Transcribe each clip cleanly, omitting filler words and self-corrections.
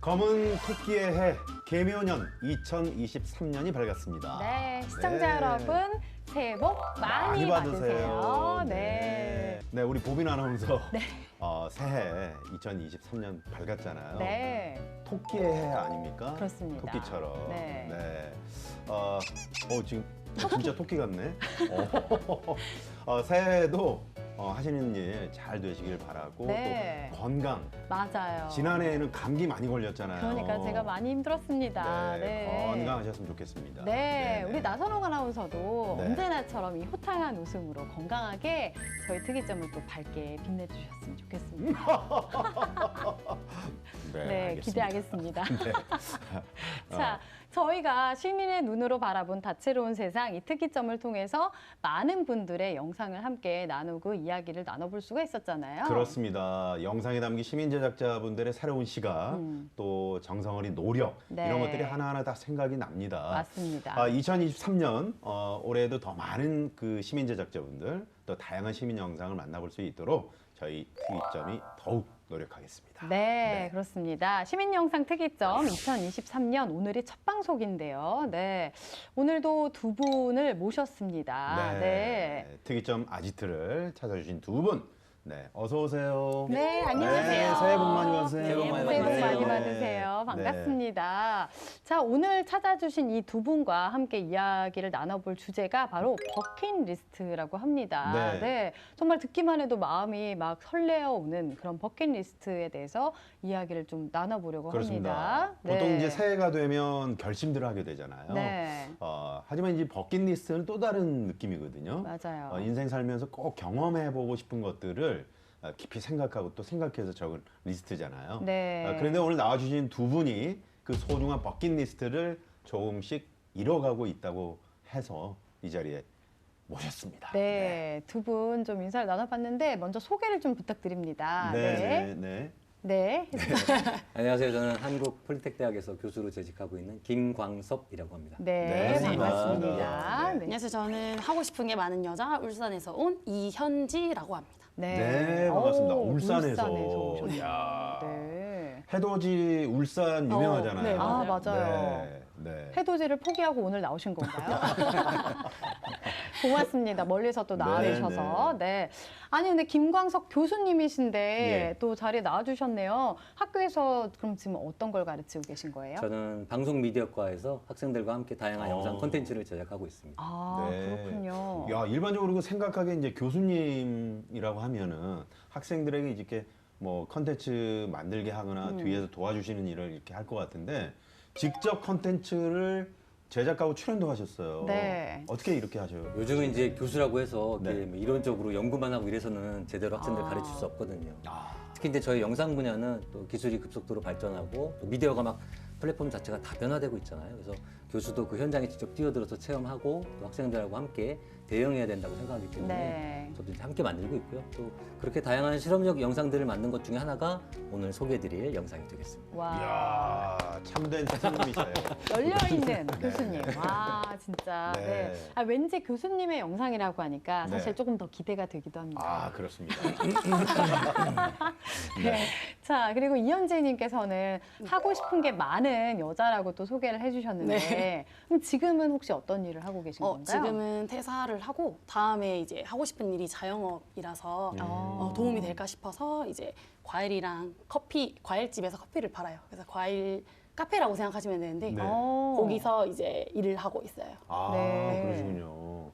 검은 토끼의 해 개묘년 2023년이 밝았습니다. 네, 시청자 네. 여러분 새해 복 많이 받으세요. 네. 네, 우리 보빈 아나운서 네. 새해 2023년 밝았잖아요. 네. 토끼의 해 아닙니까? 그렇습니다. 토끼처럼. 네. 지금 진짜 토끼 같네. 새해에도 하시는 일 잘 되시길 바라고 네. 또 건강. 맞아요. 지난해에는 감기 많이 걸렸잖아요. 그러니까 제가 많이 힘들었습니다. 네, 건강하셨으면 좋겠습니다. 네, 우리 나선홍 아나운서도 네. 언제나처럼 이 호탕한 웃음으로 건강하게 저희 특이점을 또 밝게 빛내주셨으면 좋겠습니다. 네, 알겠습니다. 기대하겠습니다. 네. 자, 저희가 시민의 눈으로 바라본 다채로운 세상 이 특이점을 통해서 많은 분들의 영상을 함께 나누고 이야기를 나눠볼 수가 있었잖아요. 그렇습니다. 영상에 담긴 시민 제작자분들의 새로운 시각, 또 정성 어린 노력 네. 이런 것들이 하나하나 다 생각이 납니다. 맞습니다. 2023년 올해에도 더 많은 그 시민 제작자분들 또 다양한 시민 영상을 만나볼 수 있도록 저희 특이점이 더욱 노력하겠습니다. 네, 그렇습니다. 시민영상 특이점 2023년 오늘이 첫 방송인데요. 네, 오늘도 두 분을 모셨습니다. 네. 특이점 아지트를 찾아주신 두 분. 네, 어서 오세요. 네, 안녕하세요. 네, 새해 복 많이 받으세요. 새해 복 많이 새해 복 받으세요. 많이 받으세요. 반갑습니다. 자, 오늘 찾아주신 이 두 분과 함께 이야기를 나눠볼 주제가 바로 버킷리스트라고 합니다. 네. 정말 듣기만 해도 마음이 막 설레어오는 그런 버킷리스트에 대해서 이야기를 좀 나눠보려고 그렇습니다. 합니다. 보통 이제 새해가 되면 결심들을 하게 되잖아요. 네. 하지만 이제 버킷리스트는 또 다른 느낌이거든요. 맞아요. 인생 살면서 꼭 경험해보고 싶은 것들을 깊이 생각하고 또 생각해서 적은 리스트잖아요. 네. 그런데 오늘 나와주신 두 분이 그 소중한 버킷리스트를 조금씩 이뤄가고 있다고 해서 이 자리에 모셨습니다. 네, 두 분 좀 인사를 나눠봤는데 먼저 소개를 좀 부탁드립니다. 네. 네. 안녕하세요. 저는 한국폴리텍대학에서 교수로 재직하고 있는 김광섭이라고 합니다. 네, 네, 반갑습니다. 네. 네. 안녕하세요. 저는 하고 싶은 게 많은 여자 울산에서 온 이현지라고 합니다. 네, 반갑습니다. 오, 울산에서. 오셨네요. 이야. 네. 해돋이 울산 유명하잖아요. 네, 아, 맞아요. 맞아요. 네. 해돋이를 포기하고 오늘 나오신 건가요? 고맙습니다. 멀리서 또 나와주셔서. 네. 아니, 근데 김광석 교수님이신데 예. 또 자리에 나와주셨네요. 학교에서 그럼 지금 어떤 걸 가르치고 계신 거예요? 저는 방송미디어과에서 학생들과 함께 다양한 영상 콘텐츠를 제작하고 있습니다. 아, 그렇군요. 야, 일반적으로 그 생각하기에 이제 교수님이라고 하면은 학생들에게 이렇게 뭐 컨텐츠 만들게 하거나 뒤에서 도와주시는 일을 이렇게 할 것 같은데 직접 컨텐츠를 제작하고 출연도 하셨어요. 네. 어떻게 이렇게 하셔요? 요즘은 이제 교수라고 해서 이렇게 네. 뭐 이론적으로 연구만 하고 이래서는 제대로 학생들 가르칠 수 없거든요. 아, 특히 이제 저희 영상 분야는 또 기술이 급속도로 발전하고 또 미디어가 막 플랫폼 자체가 다 변화되고 있잖아요. 그래서 교수도 그 현장에 직접 뛰어들어서 체험하고 또 학생들하고 함께 대응해야 된다고 생각하기 때문에 네. 저도 이제 함께 만들고 있고요. 또 그렇게 다양한 실험적 영상들을 만든 것 중에 하나가 오늘 소개해드릴 영상이 되겠습니다. 와. 이야, 참된 스승님이세요. 열려있는 교수님. 와, 진짜. 네. 네. 아, 왠지 교수님의 영상이라고 하니까 사실 네. 조금 더 기대가 되기도 합니다. 아, 그렇습니다. 네. 자, 그리고 이현지님께서는 하고 싶은 게 많은 여자라고 또 소개를 해주셨는데, 네. 그럼 지금은 혹시 어떤 일을 하고 계신 건가요? 지금은 퇴사를 하고 다음에 이제 하고 싶은 일이 자영업이라서 도움이 될까 싶어서 이제 과일이랑 커피, 과일집에서 커피를 팔아요. 그래서 과일 카페라고 생각하시면 되는데 네. 거기서 이제 일을 하고 있어요. 아, 네. 그러시군요.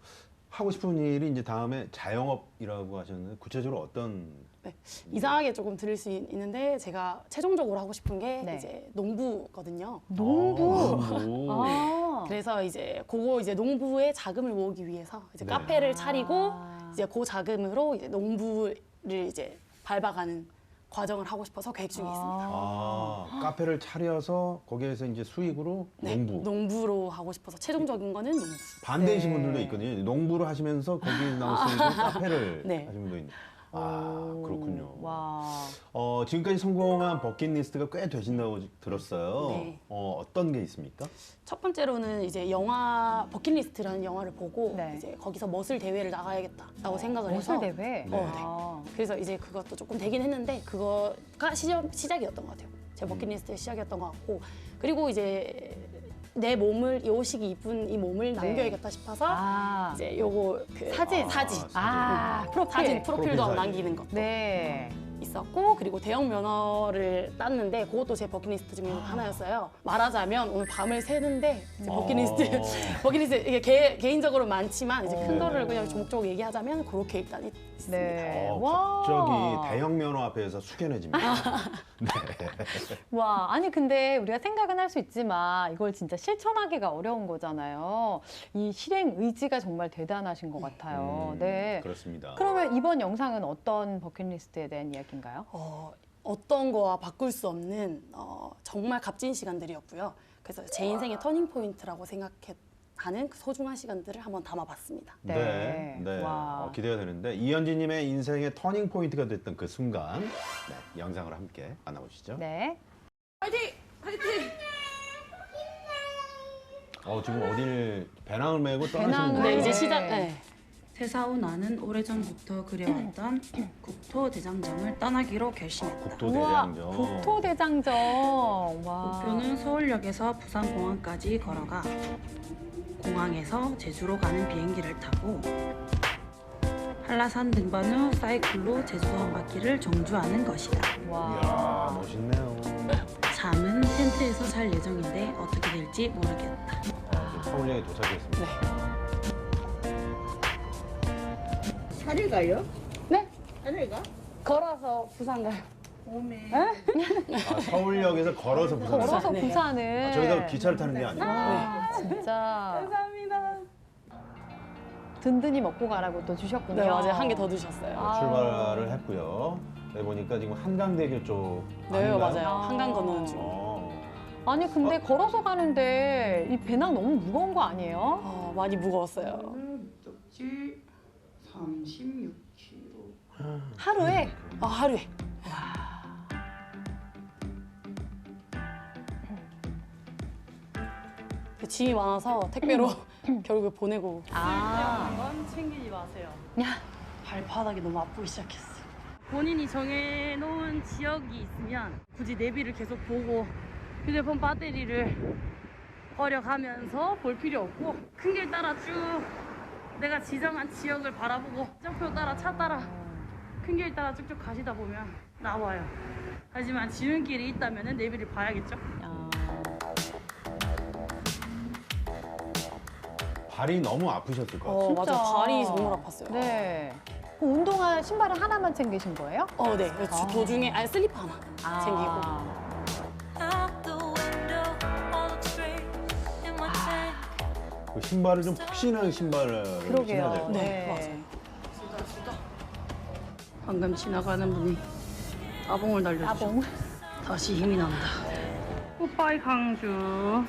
하고 싶은 일이 이제 다음에 자영업이라고 하셨는데 구체적으로 어떤 네. 이상하게 조금 들을 수 있는데 제가 최종적으로 하고 싶은 게 네. 이제 농부거든요. 농부. 농부. 아. 그래서 이제 그거 이제 농부의 자금을 모으기 위해서 이제 네. 카페를 차리고 아. 이제 그 자금으로 이제 농부를 이제 밟아가는 과정을 하고 싶어서 계획 중에 있습니다. 아, 카페를 차려서 거기에서 이제 수익으로 네, 농부. 농부로 하고 싶어서 최종적인 거는 농부. 반대이신 네. 분들도 있거든요. 농부를 하시면서 거기 나올 수익으로 카페를 네. 하시는 분도 있는. 아, 오, 그렇군요. 와. 지금까지 성공한 버킷리스트가 꽤 되신다고 들었어요. 네. 어떤 게 있습니까? 첫 번째로는 이제 영화 버킷리스트라는 영화를 보고 네. 이제 거기서 머슬 대회를 나가야겠다라고 생각을 해서 머슬 대회? 네. 아. 그래서 이제 그것도 조금 되긴 했는데 그거가 시작이었던 것 같아요. 제 버킷리스트의 시작이었던 것 같고 그리고 이제 내 몸을 이 옷이 이쁜 이 몸을 남겨야겠다 싶어서 아, 이제 요거 그 사진. 사진 아, 프로필. 사진 프로필도 사진. 남기는 것도 네. 있었고 그리고 대형 면허를 땄는데 그것도 제 버킷리스트 중에 하나였어요. 말하자면 오늘 밤을 새는데 이제 버킷리스트 이게 개인적으로 많지만 이제 큰 거를 그냥 조목조목 얘기하자면 그렇게 일단 있습니다. 네. 갑자기 대형 면허 앞에서 숙연해집니다. 네. 와, 아니 근데 우리가 생각은 할 수 있지만 이걸 진짜 실천하기가 어려운 거잖아요. 이 실행 의지가 정말 대단하신 것 같아요. 네. 그렇습니다. 그러면 이번 영상은 어떤 버킷리스트에 대한 이야기인가요? 어떤 거와 바꿀 수 없는 정말 값진 시간들이었고요. 그래서 제 인생의 터닝 포인트라고 생각하는 그 소중한 시간들을 한번 담아봤습니다. 네. 네. 와. 기대가 되는데 이현진님의 인생의 터닝 포인트가 됐던 그 순간 네, 영상을 함께 만나보시죠. 네. 지금 어딜 배낭을 메고 배낭을 떠나시는 네, 거예요? 이제 네. 시작. 네. 퇴사 후 나는 오래전부터 그려왔던 국토대장정을 떠나기로 결심했다. 우와, 국토대장정. 국토대장정. 와. 목표는 서울역에서 부산공항까지 걸어가 공항에서 제주로 가는 비행기를 타고 한라산 등반 후 사이클로 제주도 한 바퀴를 정주하는 것이다. 와. 이야, 멋있네요. 잠은 텐트에서 잘 예정인데 어떻게 될지 모르겠다. 지금 서울역에 도착했습니다. 차를 가요? 네? 차를 가? 걸어서 부산 가요. 서울역에서 걸어서 부산. 걸어서 네. 부산을. 저희가 기차를 타는 게 아니고. 아, 진짜. 감사합니다. 든든히 먹고 가라고 또 주셨군요. 네, 맞아요. 한 개 더 드셨어요. 아. 출발을 했고요. 여기 보니까 지금 한강대교 쪽. 네, 아닌가요? 맞아요. 한강 건너는 중. 아니 근데 걸어서 가는데 이 배낭 너무 무거운 거 아니에요? 많이 무거웠어요. 목적지 36km. 하루에? 하루에. 짐이 많아서 택배로 결국에 보내고. 아. 챙기지 마세요. 야. 발바닥이 너무 아프기 시작했어요. 본인이 정해놓은 지역이 있으면 굳이 내비를 계속 보고 휴대폰 배터리를 버려가면서 볼 필요 없고 큰 길 따라 쭉 내가 지정한 지역을 바라보고 점표 따라 차 따라 큰 길 따라 쭉쭉 가시다 보면 나와요. 하지만 지름길이 있다면 내비를 봐야겠죠? 발이 너무 아프셨을 것 같아요. 맞아. 발이 정말 아팠어요. 네. 그 운동화 신발을 하나만 챙기신 거예요? 네. 도중에 슬리퍼 하나 챙기고. Out the window, all looks great in my tank. 그 신발을 좀 푹신한 신발을 신어야 그러게요. 될 것 같아요. 네, 맞아요. 방금 지나가는 분이 따봉을 날려주셨어. 따봉. 다시 힘이 난다. 굿바이 강주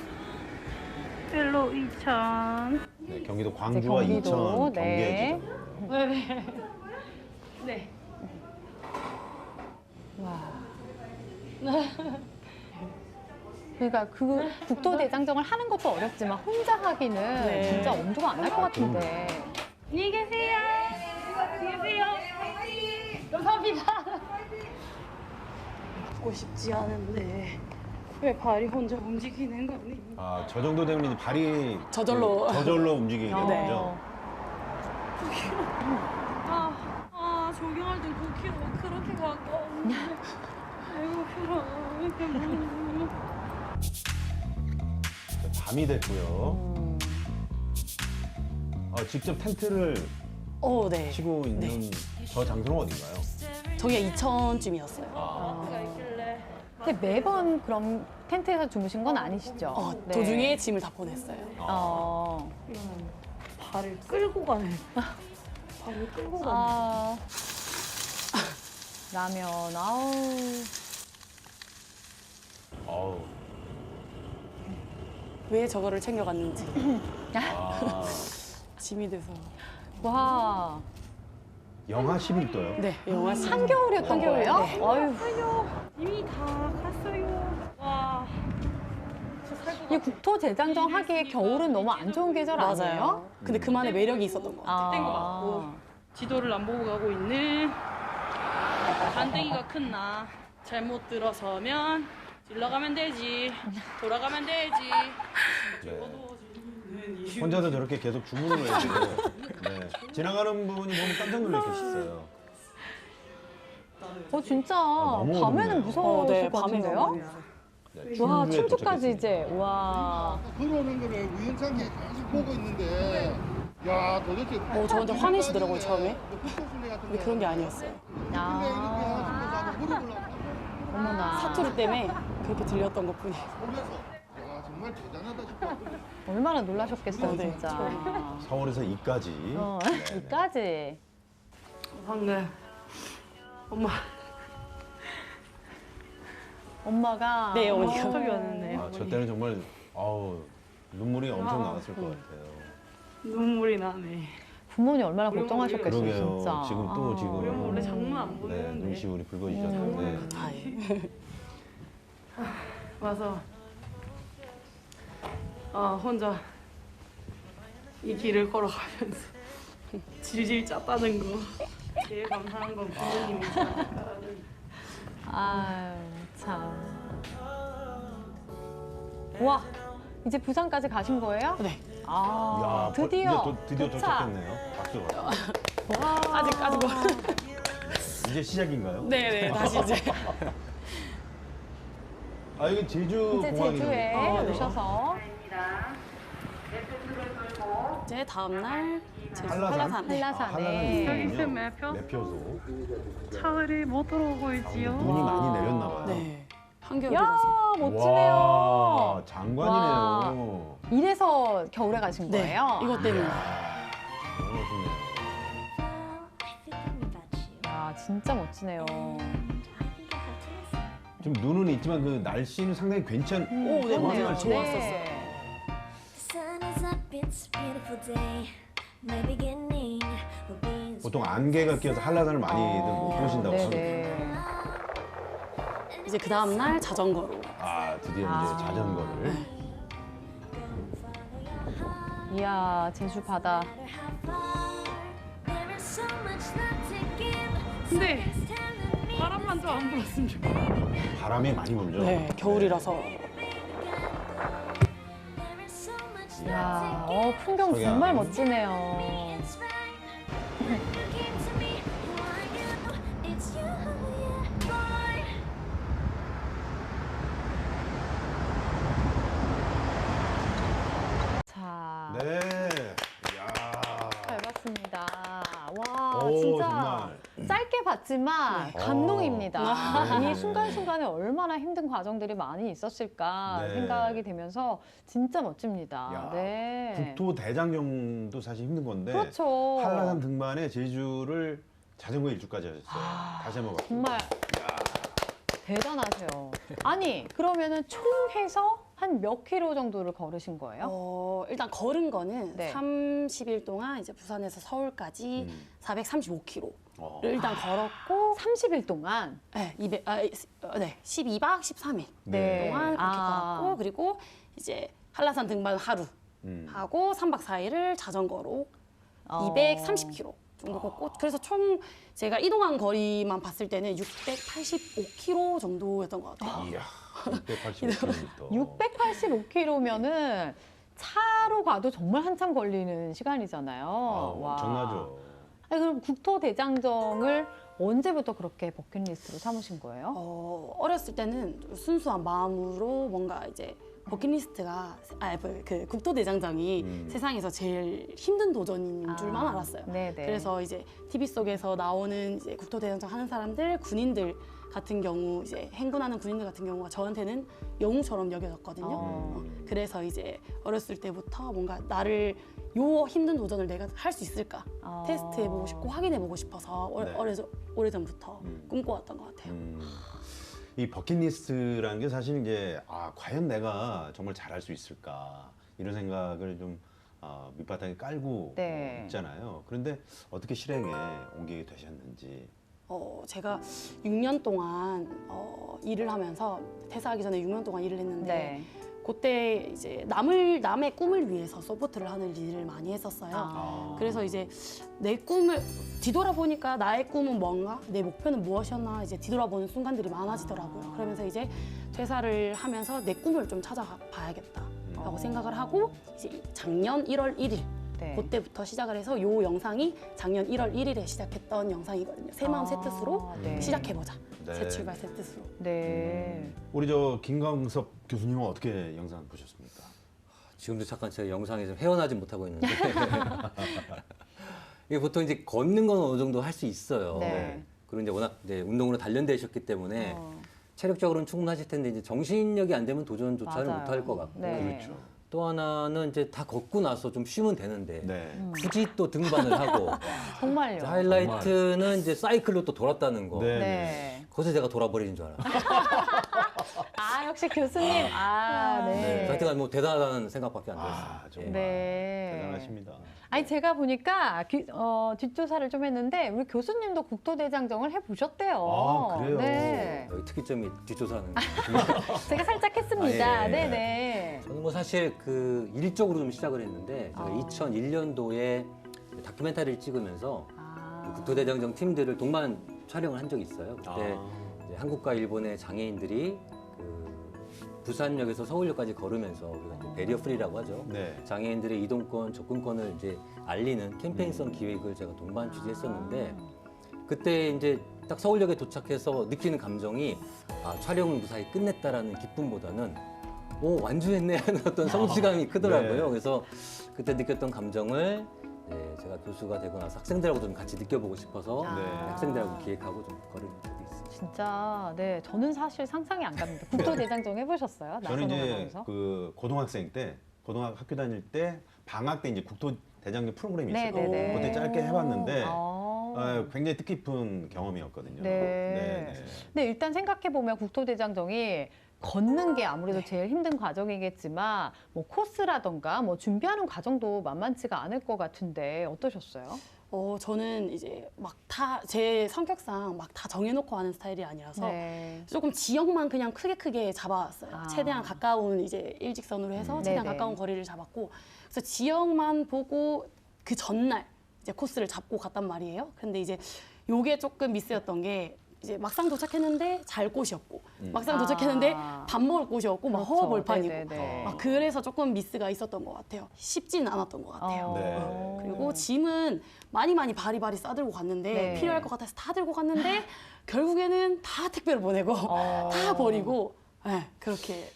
헬로 2000 네, 경기도 광주와 경기도, 이천 네. 경계지점. 네. 와. 그러니까 그 국토대장정을 하는 것도 어렵지만 혼자 하기는 네. 진짜 엄두가 안 날 것 같은데. 안녕히 계세요. 안녕히 계세요. 듣고 싶지 않은데 왜 발이 혼자 움직이는 거니? 저 정도 되면 이제 발이 저절로. 저절로 움직이게 어. 되는 거죠. 조경할 땐 9km 그렇게 가까운데 아이고 싫어 이렇게 멀리. 밤이 됐고요. 직접 텐트를 네. 치고 있는 저 장소는 어딘가요? 저기가 2000쯤이었어요. 근데 매번 그럼 텐트에서 주무신 건 아니시죠? 네. 도중에 짐을 다 보냈어요. 발을 끌고 가네. 발을 끌고 가네. 라면, 아우. 어우. 왜 저거를 챙겨갔는지. 아, 짐이 돼서. 와. 영하 11도요? 네, 영화 씨. 한겨울이었던 거예요? 네. 아유. 이미 다 갔어요. 와. 이 국토대장정 하기에 겨울은 너무 안 좋은 계절 아니에요? 맞아요. 근데 그만의 매력이 있었던 것 같아요. 뗀거 같고 지도를 안 보고 가고 있는 반댕이가 큰 나 잘못 들어서면 일러가면 되지. 돌아가면 되지. 네. 혼자서 저렇게 계속 주문을 해요. 네. 지나가는 분이 보면 깜짝 놀라셨어요. 진짜 너무 밤에는 어렵네요. 무서우실 네, 것 밤에 같은데요? 네, 와, 충주에 충주까지 도착했습니다. 이제. 와. 걸어오는 거를 우연찮게 계속 보고 있는데 야 도대체 저한테 화내시더라고요, 처음에. 근데 그런 게 아니었어요. 아, 어머나. 사투리 때문에 그렇게 들렸던 것 뿐이에요. 야 정말 대단하다 싶어. 얼마나 놀라셨겠어요, 네, 진짜. 서울에서 이까지. 네네. 이까지. 방금 엄마가. 네, 어머니가. 갑자기 왔는데. 아, 저 때는 정말 눈물이 엄청 나왔을 것 같아요. 눈물이 나네. 부모님 얼마나 우리 걱정하셨겠어요, 그러게요. 진짜. 지금 또 지금 우리 엄마 원래 장문 안 네, 보내는데. 눈시울이 붉어지셨는데. 아, 예. 와서 혼자 이 길을 걸어가면서 질질 짰다는 거. 제일 감사한 건 부모님이지 않을까라는. 아유, 참. 와, 이제 부산까지 가신 거예요? 네. 아, 야, 드디어. 드디어 도착. 도착했네요. 박수. 와. 아직 이제 시작인가요? 네네, 다시 이제. 아, 이게 제주 이제 공항이 제주에 오셔서 이제 다음날 제주 한라산? 한라산. 네. 한라산에. 여기 있으면 매표? 매표소. 차들이 못 들어오고 있지요. 눈이 많이 내렸나 봐요. 네. 한겨울이라서. 야, 멋지네요. 와, 장관이네요. 이래서 겨울에 가신 네. 거예요? 이것 때문에. 너무 멋있네요. 아, 진짜 멋지네요. 좀 눈은 있지만 그 날씨는 상당히 오, 네, 그렇네요. 맞아요. 좋았어요. 네. 보통 안개가 끼어서 한라산을 많이들 못 보신다고 합니다. 네네. 이제 그 다음날 자전거로. 아, 드디어 아. 이제 자전거를. 이야, 제주 바다. 근데 바람만 좀 안 불었으면 좋겠어. 바람이 많이 불죠. 네, 겨울이라서. 이야, 풍경 석양. 정말 멋지네요. 자, 네. 이야. 잘 봤습니다. 와, 오, 진짜 정말. 짧게 봤지만 감동입니다. 네. 이 순간순간에 얼마나 힘든 과정들이 많이 있었을까 네. 생각이 되면서 진짜 멋집니다. 야, 네. 국토 대장정도 사실 힘든 건데 그렇죠. 한라산 등반에 제주를 자전거 일주까지 하셨어요. 다시 한번 박수. 정말 대단하세요. 아니, 그러면은 총 해서 한 몇 킬로 정도를 걸으신 거예요? 일단 걸은 거는 네. 30일 동안 이제 부산에서 서울까지 435km를 어. 일단 걸었고 30일 동안. 네, 12박 13일 네. 동안 그렇게 아. 걸었고 그리고 이제 한라산 등반 하루 하고 3박 4일을 자전거로 230km 정도 걷고 그래서 총 제가 이동한 거리만 봤을 때는 685km 정도였던 것 같아요. 이야, 685km. 685km면은 차로 가도 정말 한참 걸리는 시간이잖아요. 엄청나죠. 아니, 그럼 국토대장정을 언제부터 그렇게 버킷리스트로 삼으신 거예요? 어렸을 때는 순수한 마음으로 뭔가 이제 버킷리스트가 그 국토대장정이 세상에서 제일 힘든 도전인 줄만 알았어요. 네네. 그래서 이제 TV 속에서 나오는 이제 국토대장정 하는 사람들, 군인들 같은 경우 이제 행군하는 군인들 같은 경우가 저한테는 영웅처럼 여겨졌거든요. 그래서 이제 어렸을 때부터 뭔가 나를 요 힘든 도전을 내가 할 수 있을까 테스트해보고 싶고 확인해보고 싶어서 네. 오래전부터 꿈꿔왔던 것 같아요. 이 버킷리스트라는 게 사실 이제 과연 내가 정말 잘할 수 있을까 이런 생각을 좀 밑바탕에 깔고 네. 있잖아요. 그런데 어떻게 실행에 옮기게 되셨는지. 제가 6년 동안 일을 하면서 퇴사하기 전에 6년 동안 일을 했는데 네. 그때 이제 남의 꿈을 위해서 서포트를 하는 일을 많이 했었어요. 그래서 이제 내 꿈을 뒤돌아보니까 나의 꿈은 뭔가, 내 목표는 무엇이었나 이제 뒤돌아보는 순간들이 많아지더라고요. 그러면서 이제 퇴사를 하면서 내 꿈을 좀 찾아봐야겠다라고 생각을 하고 이제 작년 1월 1일 네. 그때부터 시작을 해서 요 영상이 작년 1월 1일에 시작했던 영상이거든요. 새 마음 새 뜻으로 네. 시작해보자. 네. 새 출발 새 뜻으로. 네. 우리 저 김광섭 교수님은 어떻게 영상 보셨습니까? 지금도 잠깐 제가 영상에 좀 헤어나지 못하고 있는데 이게 보통 이제 걷는 건 어느 정도 할 수 있어요. 네. 그리고 이제 워낙 이제 운동으로 단련되셨기 때문에 체력적으로는 충분하실 텐데 이제 정신력이 안 되면 도전조차를 맞아요. 못할 것 같고 네. 그렇죠. 또 하나는 이제 다 걷고 나서 좀 쉬면 되는데 네. 굳이 또 등반을 하고 정말요. 하이라이트는 이제 사이클로 또 돌았다는 거. 네. 네. 거기서 제가 돌아버리는 줄 알아. 아, 역시 교수님. 아, 네. 하여튼 뭐 대단하다는 생각밖에 안 들었어요. 아, 정말 네. 대단하십니다. 아니 제가 보니까 뒷조사를 좀 했는데 우리 교수님도 국토대장정을 해보셨대요. 아, 그래요? 네. 여기 특이점이 뒷조사하는 거. 제가 살짝 했습니다. 아, 예. 네네. 저는 뭐 사실 그 일적으로 좀 시작을 했는데 제가 아. 2001년도에 다큐멘터리를 찍으면서 아. 국토대장정 팀들을 동반 촬영을 한 적이 있어요. 그때 아. 이제 한국과 일본의 장애인들이 그 부산역에서 서울역까지 걸으면서 우리가 이제 베리어 프리라고 하죠. 네. 장애인들의 이동권, 접근권을 이제 알리는 캠페인성 기획을 제가 동반 취재했었는데 그때 이제 딱 서울역에 도착해서 느끼는 감정이 아, 촬영을 무사히 끝냈다라는 기쁨보다는 오 완주했네 하는 어떤 성취감이 크더라고요. 네. 그래서 그때 느꼈던 감정을 제가 교수가 되고 나서 학생들하고 좀 같이 느껴보고 싶어서 아. 네. 학생들하고 기획하고 좀 걸은 적이 있어요. 진짜 네 저는 사실 상상이 안 갑니다. 국토대장정 해보셨어요? 저는 이제 나선호하면서? 그 고등학생 때 고등학교 다닐 때 방학 때 이제 국토 대장정 프로그램이 있어요. 네네네. 그때 짧게 해봤는데 아. 굉장히 뜻깊은 경험이었거든요. 네. 근데 일단 생각해 보면 국토대장정이 걷는 게 아무래도 제일 힘든 과정이겠지만 뭐 코스라던가 뭐 준비하는 과정도 만만치가 않을 것 같은데 어떠셨어요? 저는 이제 막 다 제 성격상 막 다 정해놓고 하는 스타일이 아니라서 네. 조금 지역만 그냥 크게 잡아왔어요. 아. 최대한 가까운 이제 일직선으로 해서 최대한 네네. 가까운 거리를 잡았고 그래서 지역만 보고 그 전날 이제 코스를 잡고 갔단 말이에요. 근데 이제 요게 조금 미스였던 게 이제 막상 도착했는데 잘 곳이 없고 막상 도착했는데 아. 밥 먹을 곳이 없고 막 그렇죠. 허허벌판이고 네네네. 막 그래서 조금 미스가 있었던 것 같아요. 쉽지는 않았던 것 같아요. 네. 그리고 짐은 많이 바리바리 싸들고 갔는데 네. 필요할 것 같아서 다 들고 갔는데 결국에는 다 택배로 보내고 다 버리고 그렇게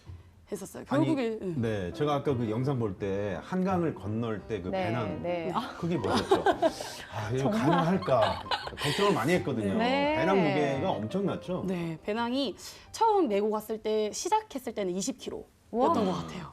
했었어요. 결국에 네, 제가 아까 그 영상 볼 때 한강을 건널 때 그 네, 배낭 네. 크기 보셨죠? 아, 이거 가능할까 걱정을 많이 했거든요. 네. 배낭 무게가 엄청났죠? 네, 배낭이 처음 메고 갔을 때 시작했을 때는 20kg였던 와. 것 같아요.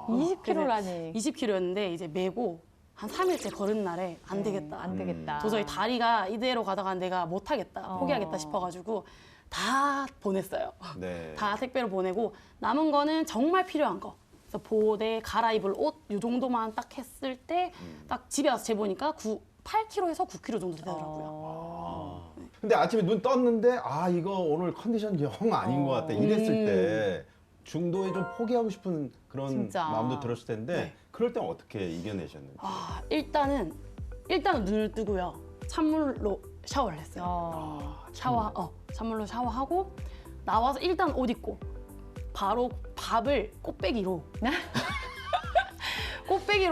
20kg라니. 20kg였는데 이제 메고 한 3일째 걸은 날에 안 되겠다. 안 되겠다. 도저히 다리가 이대로 가다가 내가 못하겠다, 포기하겠다 싶어가지고 다 보냈어요. 네. 다 택배로 보내고 남은 거는 정말 필요한 거. 그래서 보호대, 갈아입을 옷 이 정도만 딱 했을 때 딱 집에 와서 재보니까 8kg에서 9kg 정도 되더라고요. 근데 아침에 눈 떴는데 아 이거 오늘 컨디션 영 아닌 것 같아 이랬을 때 중도에 좀 포기하고 싶은 그런 진짜. 마음도 들었을 텐데 네. 그럴 땐 어떻게 이겨내셨는지. 일단은 눈을 뜨고요. 찬물로 샤워를 했어요. 찬물로 샤워하고 나와서 일단 옷 입고 바로 밥을 꽃배기로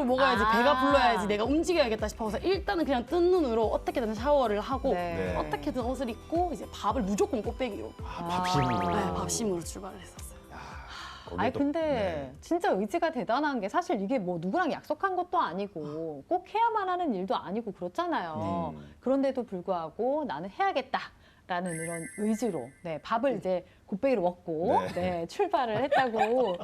먹어야지 배가 불러야지 내가 움직여야겠다 싶어서 일단은 그냥 뜬 눈으로 어떻게든 샤워를 하고 네. 어떻게든 옷을 입고 이제 밥을 무조건 꽃배기로 밥심으로. 밥심으로 출발을 했었어요. 거기에 아니 또- 근데 네. 진짜 의지가 대단한 게 사실 이게 뭐 누구랑 약속한 것도 아니고 꼭 해야만 하는 일도 아니고 그렇잖아요. 그런데도 불구하고 나는 해야겠다라는 이런 의지로 밥을 이제 곱빼기로 먹고 네. 출발을 했다고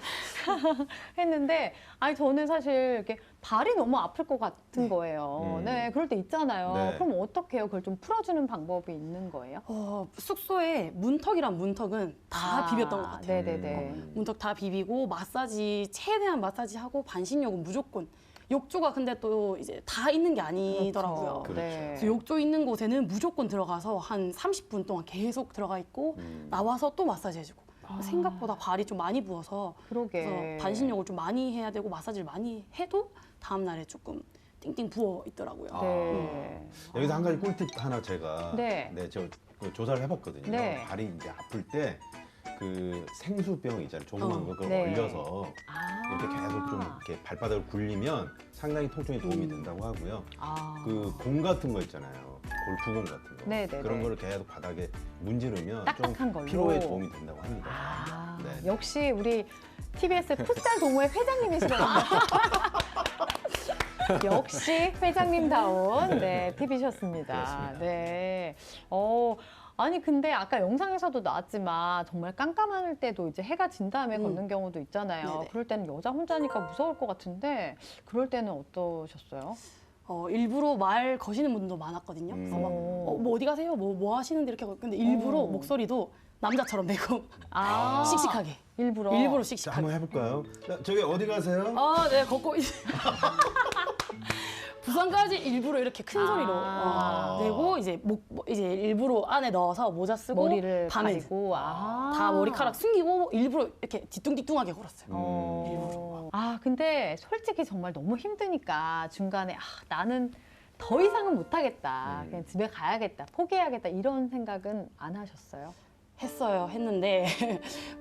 했는데 아니 저는 사실 이렇게 발이 너무 아플 것 같은 거예요. 네, 그럴 때 있잖아요. 네. 그럼 어떻게 해요? 그걸 좀 풀어주는 방법이 있는 거예요? 숙소에 문턱이랑 문턱은 다 비볐던 것 같아요. 네네네. 문턱 다 비비고 마사지 최대한 마사지하고 반신욕은 무조건. 욕조가 근데 또 이제 다 있는 게 아니더라고요. 그렇죠. 네. 그래서 욕조 있는 곳에는 무조건 들어가서 한 30분 동안 계속 들어가 있고 나와서 또 마사지 해주고 생각보다 발이 좀 많이 부어서 그러게. 그래서 반신욕을 좀 많이 해야 되고 마사지를 많이 해도 다음 날에 조금 띵띵 부어 있더라고요. 네. 여기서 한 가지 꿀팁 하나 제가 네. 저 조사를 해봤거든요. 네. 발이 이제 아플 때 그 생수병 있잖아요. 조그만 거 그걸 네. 얼려서 아. 이렇게 계속 좀 이렇게 발바닥을 굴리면 상당히 통증에 도움이 된다고 하고요. 아. 그 공 같은 거 있잖아요. 골프공 같은 거. 네네네. 그런 거를 계속 바닥에 문지르면 딱딱한 좀 걸로. 피로에 도움이 된다고 합니다. 아, 네. 역시 우리 TBS 풋살 동호회 회장님이시거든요. 역시 회장님다운 네, 팁이셨습니다. 그렇습니다. 네. 아니 근데 아까 영상에서도 나왔지만 정말 깜깜할 때도 이제 해가 진 다음에 걷는 경우도 있잖아요. 네네. 그럴 때는 여자 혼자니까 무서울 것 같은데 그럴 때는 어떠셨어요? 일부러 말 거시는 분도 많았거든요. 그래서 막, 뭐 어디 가세요? 뭐 하시는데 이렇게 하고. 근데 일부러 목소리도 남자처럼 내고 아, 씩씩하게. 일부러. 일부러 자, 씩씩하게. 한번 해볼까요? 자, 저기 어디 가세요? 네, 걷고 부산까지 일부러 이렇게 큰 소리로 내고 이제 이제 일부러 안에 넣어서 모자 쓰고 머리를 밤에 가리고 다 머리카락 숨기고 일부러 이렇게 뒤뚱뒤뚱하게 걸었어요. 근데 솔직히 정말 너무 힘드니까 중간에 나는 더 이상은 못하겠다. 그냥 집에 가야겠다. 포기해야겠다. 이런 생각은 안 하셨어요? 했는데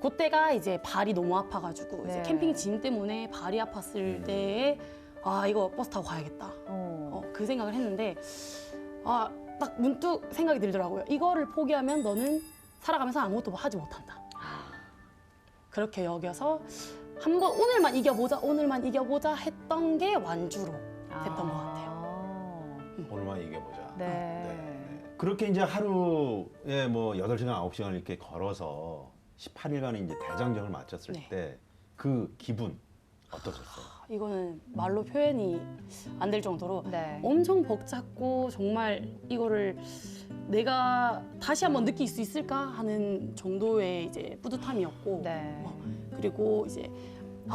그때가 이제 발이 너무 아파가지고 네. 이제 캠핑 짐 때문에 발이 아팠을 때에 이거 버스 타고 가야겠다. 그 생각을 했는데 딱 문득 생각이 들더라고요. 이거를 포기하면 너는 살아가면서 아무것도 하지 못한다. 그렇게 여겨서 한번 오늘만 이겨보자 했던 게 완주로 됐던 것 같아요. 오늘만 이겨보자. 네. 그렇게 이제 하루에 뭐 8시간, 9시간 이렇게 걸어서 18일간의 이제 대장정을 마쳤을 네. 때 그 기분 어떠셨어요? 이거는 말로 표현이 안 될 정도로 네. 엄청 벅찼고 정말 이거를 내가 다시 한번 느낄 수 있을까 하는 정도의 이제 뿌듯함이었고 네. 그리고 이제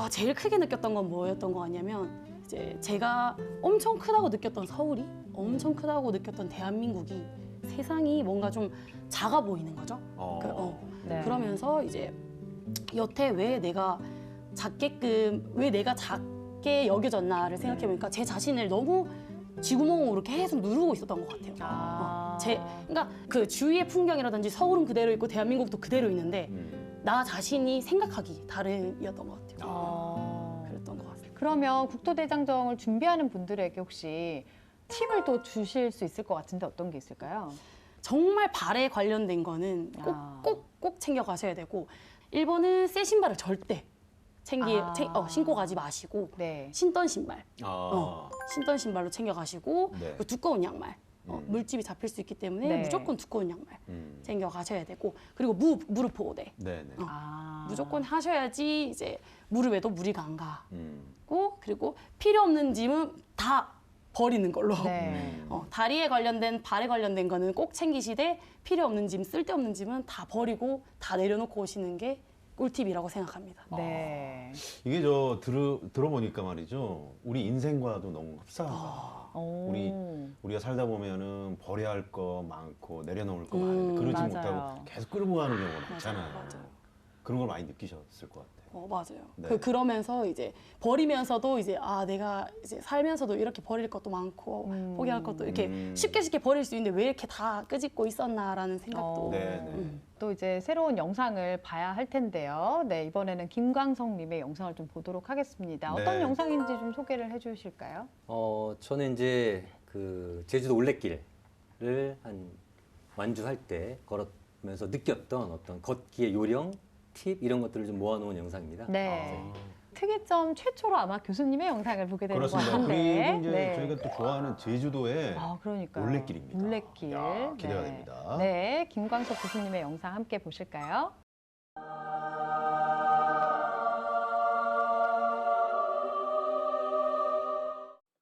제일 크게 느꼈던 건 뭐였던 것 같냐면 이제 제가 엄청 크다고 느꼈던 서울이 엄청 크다고 느꼈던 대한민국이 세상이 뭔가 좀 작아 보이는 거죠. 네. 그러면서 이제 여태 왜 내가 작게 여겨졌나를 생각해 보니까 제 자신을 너무 쥐구멍으로 계속 누르고 있었던 것 같아요. 그러니까 그 주위의 풍경이라든지 서울은 그대로 있고 대한민국도 그대로 있는데 나 자신이 생각하기 다름이었던 것 같아요. 그랬던 것 같아요. 그러면 국토대장정을 준비하는 분들에게 혹시 팁을 또 주실 수 있을 것 같은데 어떤 게 있을까요? 정말 발에 관련된 거는 꼭 챙겨 가셔야 되고 1번은 새 신발을 절대 신고 가지 마시고 네. 신던 신발 신던 신발로 챙겨 가시고 네. 그리고 두꺼운 양말 물집이 잡힐 수 있기 때문에 네. 무조건 두꺼운 양말 챙겨 가셔야 되고 그리고 무릎 보호대 네네. 무조건 하셔야지 이제 무릎에도 무리가 안 가고 음. 그리고 필요 없는 짐은 다 버리는 걸로 네. 다리에 관련된 발에 관련된 거는 꼭 챙기시되 필요 없는 짐 쓸데없는 짐은 다 버리고 다 내려놓고 오시는 게 꿀팁이라고 생각합니다. 네. 이게 들어보니까 말이죠. 우리 인생과도 너무 흡사하다. 우리가 살다 보면은 버려야 할 거 많고 내려놓을 거 많은데 그러지 맞아요. 못하고 계속 끌고 가는 경우가 많잖아요. 맞아요. 그런 걸 많이 느끼셨을 것 같아요. 맞아요. 네. 그러면서 이제 버리면서도 이제 내가 이제 살면서도 이렇게 버릴 것도 많고 포기할 것도 이렇게 쉽게 버릴 수 있는데 왜 이렇게 다 끄집고 있었나라는 생각도. 네네. 또 이제 새로운 영상을 봐야 할 텐데요. 네, 이번에는 김광석님의 영상을 좀 보도록 하겠습니다. 어떤 네. 영상인지 좀 소개를 해주실까요? 저는 이제 그 제주도 올레길을 한 완주할 때 걸으면서 느꼈던 어떤 걷기의 요령, 팁 이런 것들을 좀 모아놓은 영상입니다. 네. 특이점 최초로 아마 교수님의 영상을 보게 되는 것 그렇습니다. 같은데. 그리고 이제 저희가 또 좋아하는 제주도의 그러니까요. 올레길입니다. 올레길. 야, 기대가 됩니다. 네, 김광석 교수님의 영상 함께 보실까요?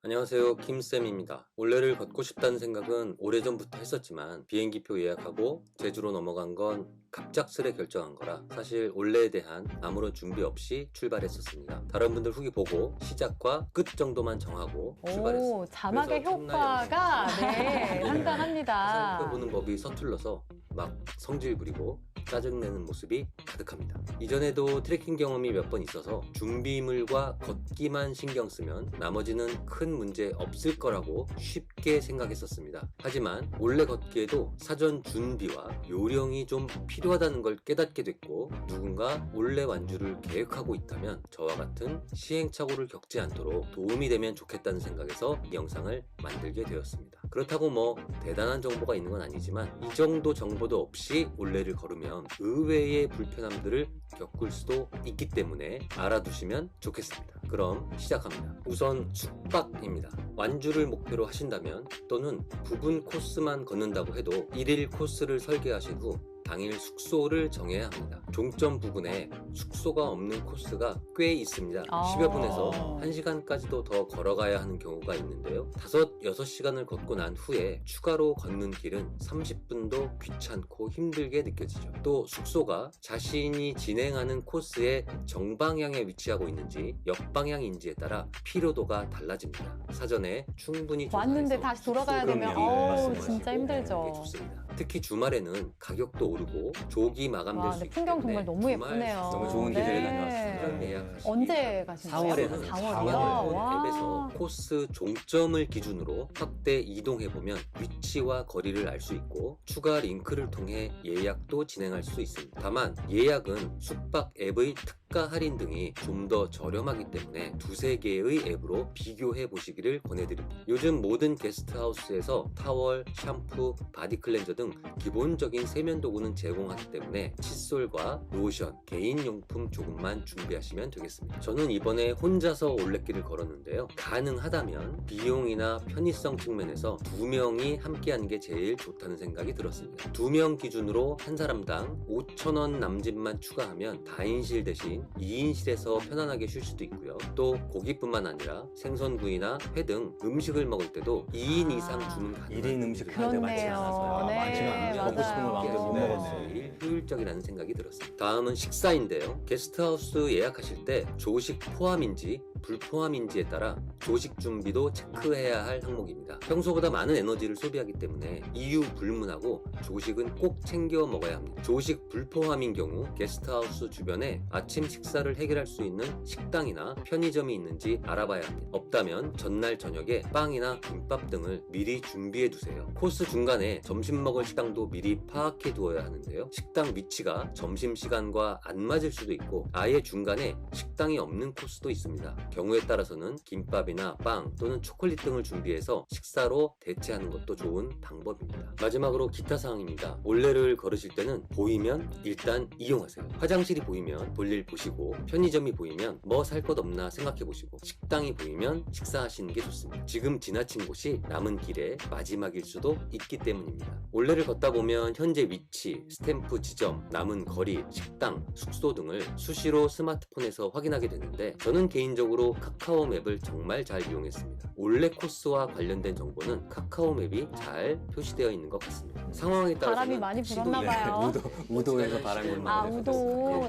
안녕하세요, 김쌤입니다. 올레를 걷고 싶다는 생각은 오래전부터 했었지만 비행기표 예약하고 제주로 넘어간 건 갑작스레 결정한 거라 사실 올레에 대한 아무런 준비 없이 출발했었습니다. 다른 분들 후기 보고 시작과 끝 정도만 정하고 출발했습니다. 자막의 그래서 효과가 상당합니다. 보는 법이 서툴러서 막 성질 부리고 짜증내는 모습이 가득합니다. 이전에도 트레킹 경험이 몇 번 있어서 준비물과 걷기만 신경 쓰면 나머지는 큰 문제 없을 거라고 쉽게 생각했었습니다. 하지만 올레 걷기에도 사전 준비와 요령이 좀 필요하다는 걸 깨닫게 됐고, 누군가 올레 완주를 계획하고 있다면 저와 같은 시행착오를 겪지 않도록 도움이 되면 좋겠다는 생각에서 이 영상을 만들게 되었습니다. 그렇다고 뭐 대단한 정보가 있는 건 아니지만 이 정도 정보도 없이 올레를 걸으면 의외의 불편함들을 겪을 수도 있기 때문에 알아두시면 좋겠습니다. 그럼 시작합니다. 우선 숙박입니다. 완주를 목표로 하신다면 또는 부분 코스만 걷는다고 해도 1일 코스를 설계하신 후 당일 숙소를 정해야 합니다. 종점 부근에 숙소가 없는 코스가 꽤 있습니다. 10여 분에서 1시간까지도 더 걸어가야 하는 경우가 있는데요. 5, 6시간을 걷고 난 후에 추가로 걷는 길은 30분도 귀찮고 힘들게 느껴지죠. 또 숙소가 자신이 진행하는 코스의 정방향에 위치하고 있는지 역방향인지에 따라 피로도가 달라집니다. 사전에 충분히 왔는데 조사해서 다시 돌아가야 숙소를 되면 말씀하시고 진짜 힘들죠. 게 좋습니다. 특히 주말에는 가격도 오르고 조기 마감될 와, 수 근데 있기 풍경 때문에 정말 너무 주말 예쁘네요. 너무 좋은 네. 계절에 다녀왔습니다. 언제 가신 거예요? 4월에 가셨어요. 4월이요? 와. 앱에서 코스 종점을 기준으로 확대 이동해보면 위치와 거리를 알 수 있고 추가 링크를 통해 예약도 진행할 수 있습니다. 다만 예약은 숙박 앱의 특가 할인 등이 좀 더 저렴하기 때문에 2-3개의 앱으로 비교해 보시기를 권해드립니다. 요즘 모든 게스트하우스에서 타월, 샴푸, 바디 클렌저 등 기본적인 세면 도구는 제공하기 때문에 칫솔과 로션, 개인용품 조금만 준비하시면 되겠습니다. 저는 이번에 혼자서 올레길을 걸었는데요. 가능하다면 비용이나 편의성 측면에서 2명이 함께하는 게 제일 좋다는 생각이 들었습니다. 2명 기준으로 한 사람당 5,000원 남짓만 추가하면 다인실 대신 2인실에서 편안하게 쉴 수도 있고요. 또 고기뿐만 아니라 생선구이나 회 등 음식을 먹을 때도 2인 이상 주문 가능한 1인 음식 하는데 많지 그렇네요. 않아서요. 네, 많지가 않네요. 먹고 싶은 걸 마음대로 못 네, 먹었어요. 네. 효율적이라는 생각이 들었습니다. 다음은 식사인데요. 게스트하우스 예약하실 때 조식 포함인지 불포함인지에 따라 조식 준비도 체크해야 할 항목입니다. 평소보다 많은 에너지를 소비하기 때문에 이유 불문하고 조식은 꼭 챙겨 먹어야 합니다. 조식 불포함인 경우 게스트하우스 주변에 아침 식사를 해결할 수 있는 식당이나 편의점이 있는지 알아봐야 합니다. 없다면 전날 저녁에 빵이나 김밥 등을 미리 준비해 두세요. 코스 중간에 점심 먹을 식당도 미리 파악해 두어야 하는데요. 식당 위치가 점심시간과 안 맞을 수도 있고 아예 중간에 식당이 없는 코스도 있습니다. 경우에 따라서는 김밥이나 빵 또는 초콜릿 등을 준비해서 식사로 대체하는 것도 좋은 방법입니다. 마지막으로 기타 사항입니다. 올레를 걸으실 때는 보이면 일단 이용하세요. 화장실이 보이면 볼일 보시고 편의점이 보이면 뭐 살 것 없나 생각해 보시고 식당이 보이면 식사하시는 게 좋습니다. 지금 지나친 곳이 남은 길의 마지막일 수도 있기 때문입니다. 올레를 걷다 보면 현재 위치, 스탬프 지점, 남은 거리, 식당, 숙소 등을 수시로 스마트폰에서 확인하게 되는데 저는 개인적으로 카카오 맵을 정말 잘 이용했습니다. 올레 코스와 관련된 정보는 카카오 맵이 잘 표시되어 있는 것 같습니다. 상황에 따라서는 바람이 많이 택시도 불었나 봐요. 우도에서 바람이 아, 얼마나 우도.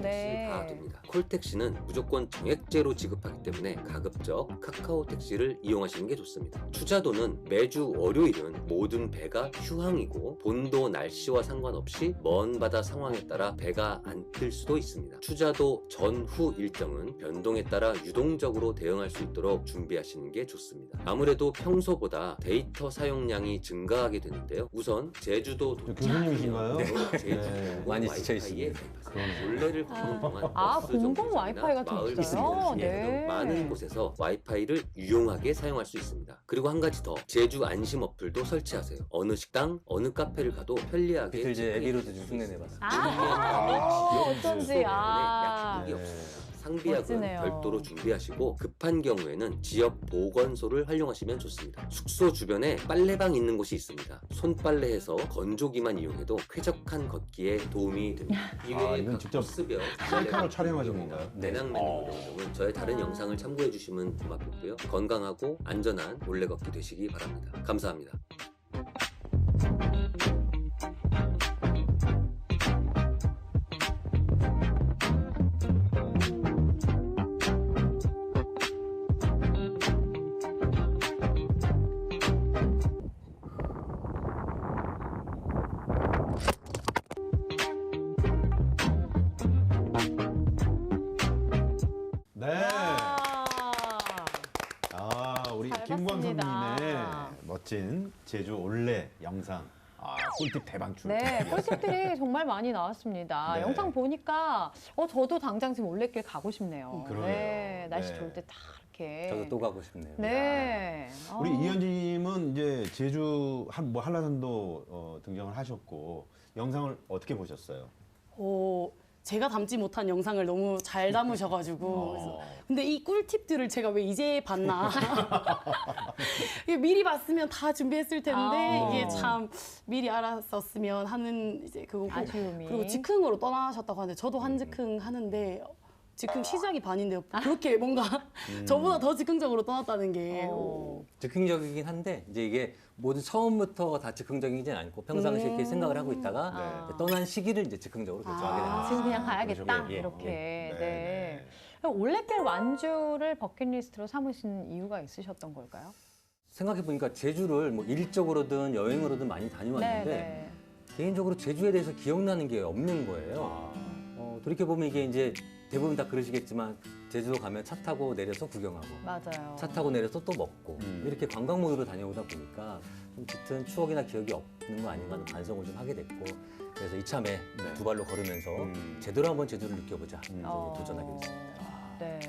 네. 네. 다 둡니다. 콜택시는 무조건 정액제로 지급하기 때문에 가급적 카카오 택시를 이용하시는 게 좋습니다. 추자도는 매주 월요일은 모든 배가 휴항이고 본도 날씨와 상관없이 먼 바다 상황에 따라 배가 안 뜰 수도 있습니다. 추자도 전후 일정은 변동에 따라 유동적으로 대응할 수 있도록 준비하시는 게 좋습니다. 아무래도 평소보다 데이터 사용량이 증가하게 되는데요. 우선 제주도 교수님이신가요? 제주 많이 와이파이에 지쳐 있습니다. 가입하세요. 올레를 걷는 동안 아, 버스 공공 정류장이나 와이파이가 좀 마을 있어요? 정류장 네. 등 많은 곳에서 와이파이를 유용하게 사용할 수 있습니다. 그리고 한 가지 더, 제주 안심 어플도 설치하세요. 어느 식당, 어느 카페를 가도 편리하게 비틀즈 에비로드 좀 흉내내봤어요. 어쩐지. 약국이 없습니다. 상비약은 멋지네요. 별도로 준비하시고 급한 경우에는 지역 보건소를 활용하시면 좋습니다. 숙소 주변에 빨래방 있는 곳이 있습니다. 손빨래해서 건조기만 이용해도 쾌적한 걷기에 도움이 됩니다. 이외에 이건 각 직접 코스별 셀카로 촬영하신 건가요? 배낭 메뉴 등은 저의 다른 영상을 참고해 주시면 고맙겠고요. 건강하고 안전한 올레 걷기 되시기 바랍니다. 감사합니다. 네. 우리 잘 김광섭님의 봤습니다. 멋진 제주 올레 영상. 꿀팁 대방출. 네, 꿀팁들이 정말 많이 나왔습니다. 네. 영상 보니까 저도 당장 지금 올레길 가고 싶네요. 그러네요. 네, 날씨 네. 좋을 때 딱 이렇게. 저도 또 가고 싶네요. 네. 우리 이현진님은 이제 제주 한라산도 등장을 하셨고 영상을 어떻게 보셨어요? 제가 담지 못한 영상을 너무 잘 담으셔가지고 그래서 근데 이 꿀팁들을 제가 왜 이제 봤나 이게 미리 봤으면 다 준비했을 텐데 이게 참 미리 알았었으면 하는 이제 그거고 아쉬움이. 그리고 즉흥으로 떠나셨다고 하는데 저도 한즉흥 하는데 즉흥 시작이 반인데요 그렇게 뭔가 저보다 더 즉흥적으로 떠났다는 게 즉흥적이긴 한데 이제 이게 모두 처음부터 다 즉흥적이진 않고 평상시에 이렇게 생각을 하고 있다가 이제 떠난 시기를 이제 즉흥적으로 결정하게 됩니다. 지금 그냥 가야겠다 그러시군요. 이렇게. 네. 네. 올레길 완주를 버킷리스트로 삼으신 이유가 있으셨던 걸까요? 생각해 보니까 제주를 뭐 일적으로든 여행으로든 많이 다녀왔는데 네. 개인적으로 제주에 대해서 기억나는 게 없는 거예요. 돌이켜 보면 이게 이제 대부분 다 그러시겠지만 제주도 가면 차 타고 내려서 구경하고 맞아요. 차 타고 내려서 또 먹고 이렇게 관광 모드로 다녀오다 보니까 좀 짙은 추억이나 기억이 없는 거 아닌가 하는 반성을 좀 하게 됐고 그래서 이참에 두 발로 걸으면서 제대로 한번 제주를 느껴보자 도전하게 됐습니다. 네.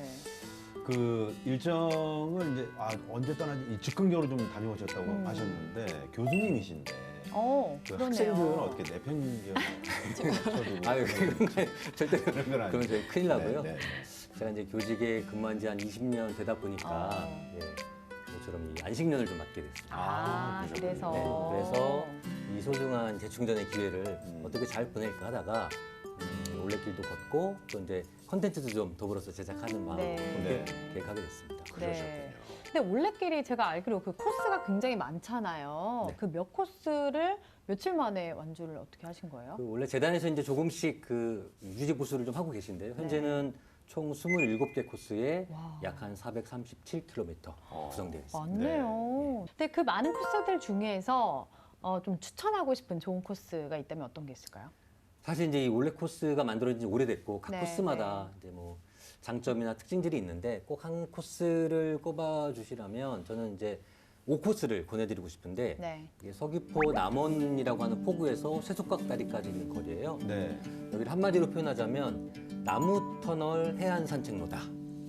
그 일정을 이제 언제 떠나지 즉흥적으로 좀 다녀오셨다고 하셨는데 교수님이신데 그 그러네요. 학생들은 어떻게 내편기억 아유 그런 건 절대 그런 건 아니고. 그건 저희 큰일 나고요. 네, 네. 제가 이제 교직에 근무한 지 한 20년 되다 보니까 저처럼 이 안식년을 좀 맡게 됐습니다. 그래서. 네, 그래서 이 소중한 재충전의 기회를 어떻게 잘 보낼까 하다가 올레길도 걷고 또 이제 컨텐츠도 좀 더불어서 제작하는 마음으로 네. 그렇게 계획하게 됐습니다. 네. 근데 올레길이 제가 알기로 그 코스가 굉장히 많잖아요. 네. 그 몇 코스를 며칠 만에 완주를 어떻게 하신 거예요? 그 원래 재단에서 이제 조금씩 그 유지 보수를 좀 하고 계신데요. 현재는 총 27개 코스에 약 한 437km 구성되어 있습니다. 많네요. 근데 그 많은 코스들 중에서 좀 추천하고 싶은 좋은 코스가 있다면 어떤 게 있을까요? 사실 이제 이 올레 코스가 만들어진 지 오래됐고 각 네, 코스마다 이제 뭐 장점이나 특징들이 있는데 꼭 한 코스를 꼽아 주시라면 저는 이제 5코스를 권해드리고 싶은데 네. 이게 서귀포 남원이라고 하는 포구에서 쇠속각다리까지 있는 거리예요. 네. 여기를 한마디로 표현하자면 나무 터널 해안 산책로다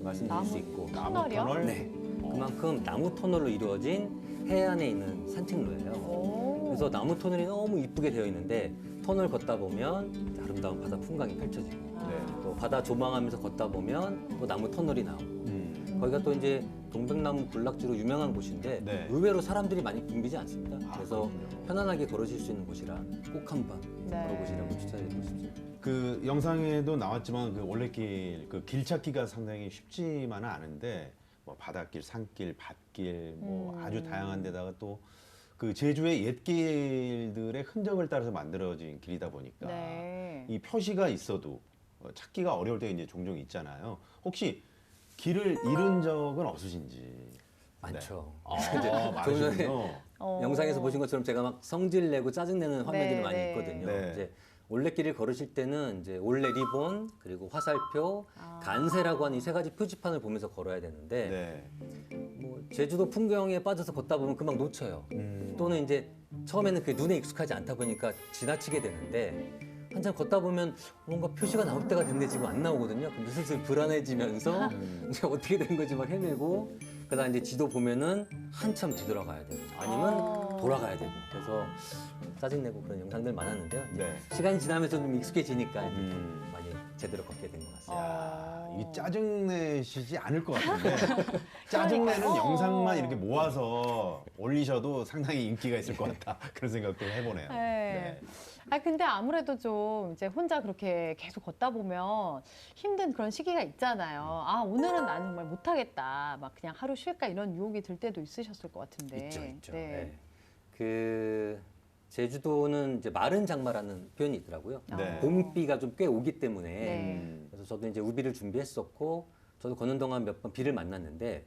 말씀드릴 수 있고 터널이요? 터널? 네. 그만큼 나무 터널로 이루어진 해안에 있는 산책로예요. 그래서 나무 터널이 너무 이쁘게 되어 있는데 터널 걷다 보면 아름다운 바다 풍광이 펼쳐지고 또 바다 조망하면서 걷다 보면 또 나무 터널이 나오고 거기가 또 이제 동백나무 군락지로 유명한 곳인데 네. 의외로 사람들이 많이 붐비지 않습니다. 그래서 그렇군요. 편안하게 걸으실 수 있는 곳이라 꼭 한번 네. 걸어보시라고 추천드리고 싶습니다. 그 영상에도 나왔지만 그 올레길 그 길 찾기가 상당히 쉽지만은 않은데 뭐 바닷길, 산길, 밭길 뭐 아주 다양한 데다가 또 그 제주의 옛길들의 흔적을 따라서 만들어진 길이다 보니까 네. 이 표시가 있어도 찾기가 어려울 때 이제 종종 있잖아요. 혹시 길을 잃은 적은 없으신지? 많죠. 많으시군요. 영상에서 보신 것처럼 제가 막 성질 내고 짜증 내는 화면들이 네, 많이 네. 있거든요. 네. 이제 올레길을 걸으실 때는 이제 올레 리본 그리고 화살표, 간세라고 하는 이 세 가지 표지판을 보면서 걸어야 되는데 네. 뭐 제주도 풍경에 빠져서 걷다 보면 금방 놓쳐요. 또는 이제 처음에는 그게 눈에 익숙하지 않다 보니까 지나치게 되는데 한참 걷다 보면 뭔가 표시가 나올 때가 됐는데 지금 안 나오거든요. 근데 슬슬 불안해지면서 이제 어떻게 된 건지 막 헤매고 그러다 이제 지도 보면은 한참 뒤돌아가야 되고 아니면 돌아가야 되고 그래서 짜증내고 그런 영상들 많았는데요. 이제 네. 시간이 지나면서 좀 익숙해지니까 이제 많이 제대로 걷게 된 것 같습니다. 야, 이 짜증내시지 않을 것 같은데 짜증내는 그러니까요. 영상만 이렇게 모아서 올리셔도 상당히 인기가 있을 것 같다 그런 생각도 해보네요. 네. 근데 아무래도 좀 이제 혼자 그렇게 계속 걷다 보면 힘든 그런 시기가 있잖아요. 오늘은 나는 정말 못하겠다. 막 그냥 하루 쉴까 이런 유혹이 들 때도 있으셨을 것 같은데. 있죠. 네. 그 제주도는 이제 마른 장마라는 표현이 있더라고요. 네. 봄비가 좀 꽤 오기 때문에 네. 그래서 저도 이제 우비를 준비했었고 저도 걷는 동안 몇 번 비를 만났는데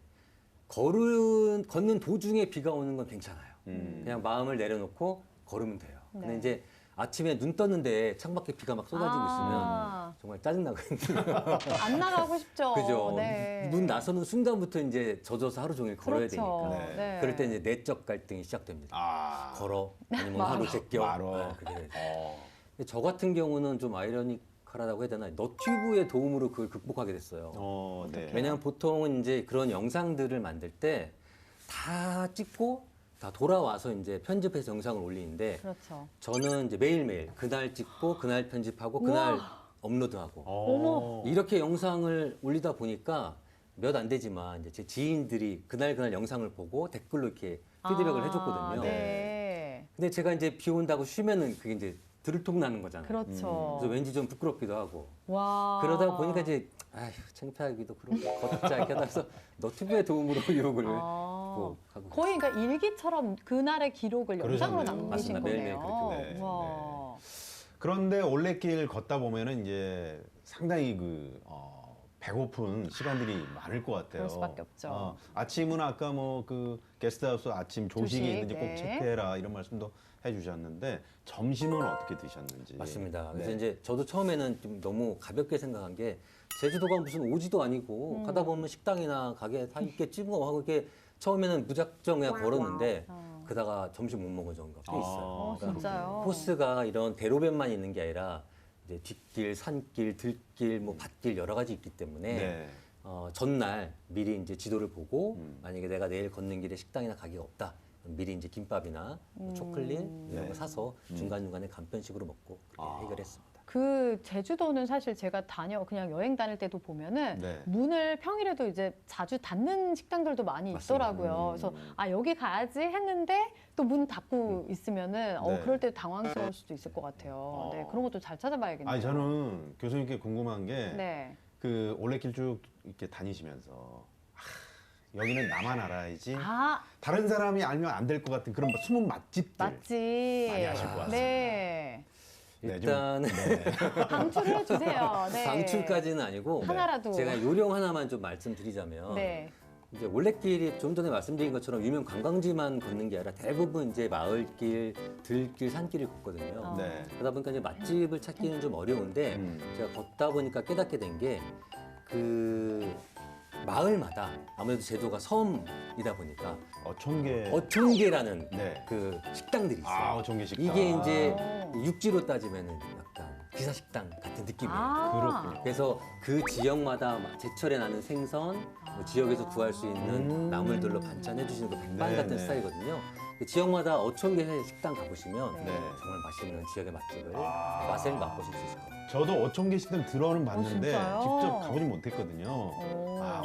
걷는 도중에 비가 오는 건 괜찮아요. 그냥 마음을 내려놓고 걸으면 돼요. 근데 네. 이제 아침에 눈 떴는데 창밖에 비가 막 쏟아지고 있으면 정말 정말 짜증나거든요. 안 나가고 싶죠. 그죠. 네. 문 나서는 순간부터 이제 젖어서 하루 종일 걸어야 그렇죠. 되니까. 네. 그럴 때 이제 내적 갈등이 시작됩니다. 아. 걸어 아니면 말어. 하루 제껴. 말어. 그렇게 되죠. 어. 근데 저 같은 경우는 좀 아이러니컬하다고 해야 되나? 너튜브의 도움으로 그걸 극복하게 됐어요. 네. 왜냐하면 보통은 이제 그런 영상들을 만들 때 다 찍고 다 돌아와서 이제 편집해서 영상을 올리는데 그렇죠. 저는 이제 매일매일 그날 찍고 그날 편집하고 그날 우와. 업로드하고 어머. 이렇게 영상을 올리다 보니까 몇 안 되지만 이제 제 지인들이 그날 영상을 보고 댓글로 이렇게 피드백을 해줬거든요. 네. 근데 제가 이제 비 온다고 쉬면은 그게 이제 들통나는 거잖아요. 그렇죠. 그래서 왠지 좀 부끄럽기도 하고 와. 그러다 보니까 이제 아휴 창피하기도 그렇고 걷자 이렇게 하다가 너튜브의 도움으로 유혹을 뭐 하고 거의 그러니까 일기처럼 그날의 기록을 영상으로 그러셨네요. 남기신 맞습니다. 매일매일 거네요. 그렇게 네. 와. 그런데 올레길 걷다 보면은 이제 상당히 배고픈 시간들이 많을 것 같아요. 그럴 수밖에 없죠. 아침은 아까 뭐 그 게스트하우스 아침 조식이 조식, 있는지 꼭 네. 체크해라 이런 말씀도 해주셨는데 점심은 어떻게 드셨는지. 맞습니다. 그래서 네. 이제 저도 처음에는 좀 너무 가볍게 생각한 게 제주도가 무슨 오지도 아니고 가다 보면 식당이나 가게 다 있겠지 뭐 하고 이렇게 처음에는 무작정 그냥 걸었는데 그다가 점심 못 먹은 경우가 꽤 있어요. 그러니까 진짜요? 코스가 이런 대로변만 있는 게 아니라 이제 뒷길, 산길, 들길, 뭐 밭길 여러 가지 있기 때문에 네. 전날 미리 이제 지도를 보고 만약에 내가 내일 걷는 길에 식당이나 가게가 없다. 그럼 미리 이제 김밥이나 뭐 초콜릿 이런 네. 거 사서 중간중간에 간편식으로 먹고 그렇게 해결했습니다. 그 제주도는 사실 제가 그냥 여행 다닐 때도 보면은 네. 문을 평일에도 이제 자주 닫는 식당들도 많이 맞습니다. 있더라고요. 그래서 여기 가야지 했는데 또 문 닫고 있으면은 네. 그럴 때 당황스러울 수도 있을 것 같아요. 네, 그런 것도 잘 찾아봐야겠네요. 아니 저는 교수님께 궁금한 게 네. 그 올레길 쭉 이렇게 다니시면서 여기는 나만 알아야지. 다른 사람이 알면 안 될 것 같은 그런 숨은 맛집들 맞지. 많이 하실 것 같습니다. 네. 네, 좀- 일단은 방출을 해주세요. 네. 방출까지는 아니고 하나라도. 제가 요령 하나만 좀 말씀드리자면 네. 이제 올레길이 좀 전에 말씀드린 것처럼 유명 관광지만 걷는 게 아니라 대부분 이제 마을길, 들길, 산길을 걷거든요. 네. 그러다 보니까 이제 맛집을 찾기는 좀 어려운데 제가 걷다 보니까 깨닫게 된 게 그 마을마다 아무래도 제도가 섬이다 보니까 어촌계라는 네. 그 식당들이 있어요. 아, 어촌계 식당. 이게 이제 육지로 따지면은 약간 기사식당 같은 느낌이에요. 그렇군요. 그래서 그 지역마다 제철에 나는 생선, 뭐 지역에서 구할 수 있는 나물들로 반찬해 주시는 그 백반 네, 같은 네. 스타일이거든요. 그 지역마다 어촌계 식당 가보시면 네. 정말 맛있는 지역의 맛집을 맛을 맛보실 수 있을 겁니다. 저도 어촌계 식당 들어는 봤는데 진짜요? 직접 가보진 못했거든요.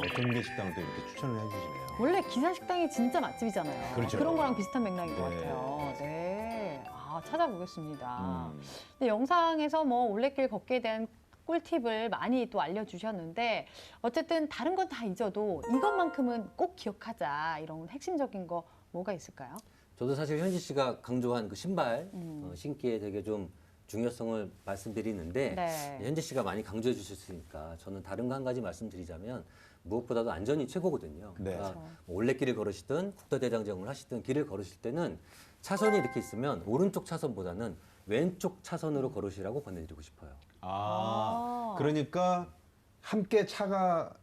어촌계 식당을 또 이렇게 추천을 해주시네요. 원래 기사 식당이 진짜 맛집이잖아요. 그렇죠. 런 거랑 비슷한 맥락인 것 네. 같아요. 네. 찾아보겠습니다. 음. 근데 영상에서 뭐 올레길 걷기에 대한 꿀팁을 많이 또 알려주셨는데 어쨌든 다른 건 다 잊어도 이것만큼은 꼭 기억하자 이런 핵심적인 거 뭐가 있을까요? 저도 사실 현지 씨가 강조한 그 신발 신기에 되게 좀 중요성을 말씀드리는데 네. 현지 씨가 많이 강조해 주셨으니까 저는 다른 거 한 가지 말씀드리자면 무엇보다도 안전이 최고거든요. 네. 그러니까 뭐 올레길을 걸으시든 국도대장정을 하시든 길을 걸으실 때는 차선이 이렇게 있으면 오른쪽 차선보다는 왼쪽 차선으로 걸으시라고 권해드리고 싶어요. 그러니까 함께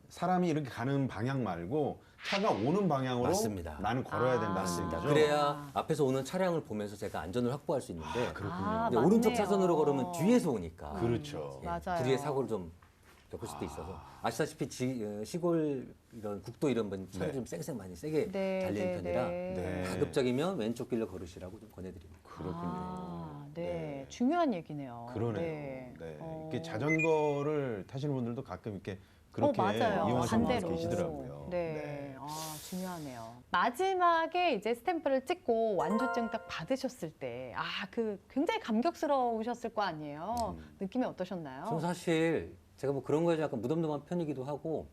사람이 이렇게 가는 방향 말고 차가 오는 방향으로 맞습니다. 나는 걸어야 된다는 얘기죠. 그래야 앞에서 오는 차량을 보면서 제가 안전을 확보할 수 있는데 그렇군요. 근데 오른쪽 차선으로 걸으면 뒤에서 오니까 그렇죠. 맞아요. 뒤에 사고를 좀 겪을 수도 있어서 아시다시피 시골 이런 국도 이런 건 차를 네. 좀 쌩쌩 많이 세게 네, 달리는 네, 편이라 네. 가급적이면 왼쪽 길로 걸으시라고 좀 권해드립니다. 그렇군요. 네. 중요한 얘기네요. 그러네요. 네. 이렇게 자전거를 타시는 분들도 가끔 이렇게 그렇게 맞아요. 이용하시는 분들 반대로. 계시더라고요. 네. 중요하네요. 마지막에 이제 스탬프를 찍고 완주증 딱 받으셨을 때, 그 굉장히 감격스러우셨을 거 아니에요. 느낌이 어떠셨나요? 저는 사실 제가 뭐 그런 거에 약간 무덤덤한 편이기도 하고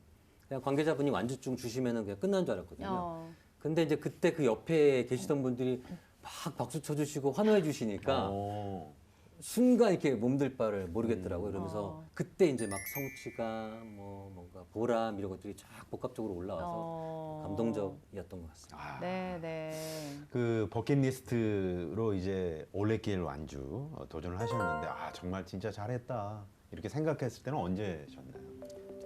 그냥 관계자분이 완주증 주시면은 그냥 끝난 줄 알았거든요. 근데 이제 그때 그 옆에 계시던 분들이 막 박수 쳐주시고 환호해 주시니까 순간 이렇게 몸둘 바를 모르겠더라고요. 그러면서 그때 이제 막 성취감, 뭐 뭔가 보람 이런 것들이 쫙 복합적으로 올라와서 감동적이었던 것 같습니다. 네. 그 버킷리스트로 이제 올레길 완주 도전을 하셨는데 정말 진짜 잘했다 이렇게 생각했을 때는 언제셨나요?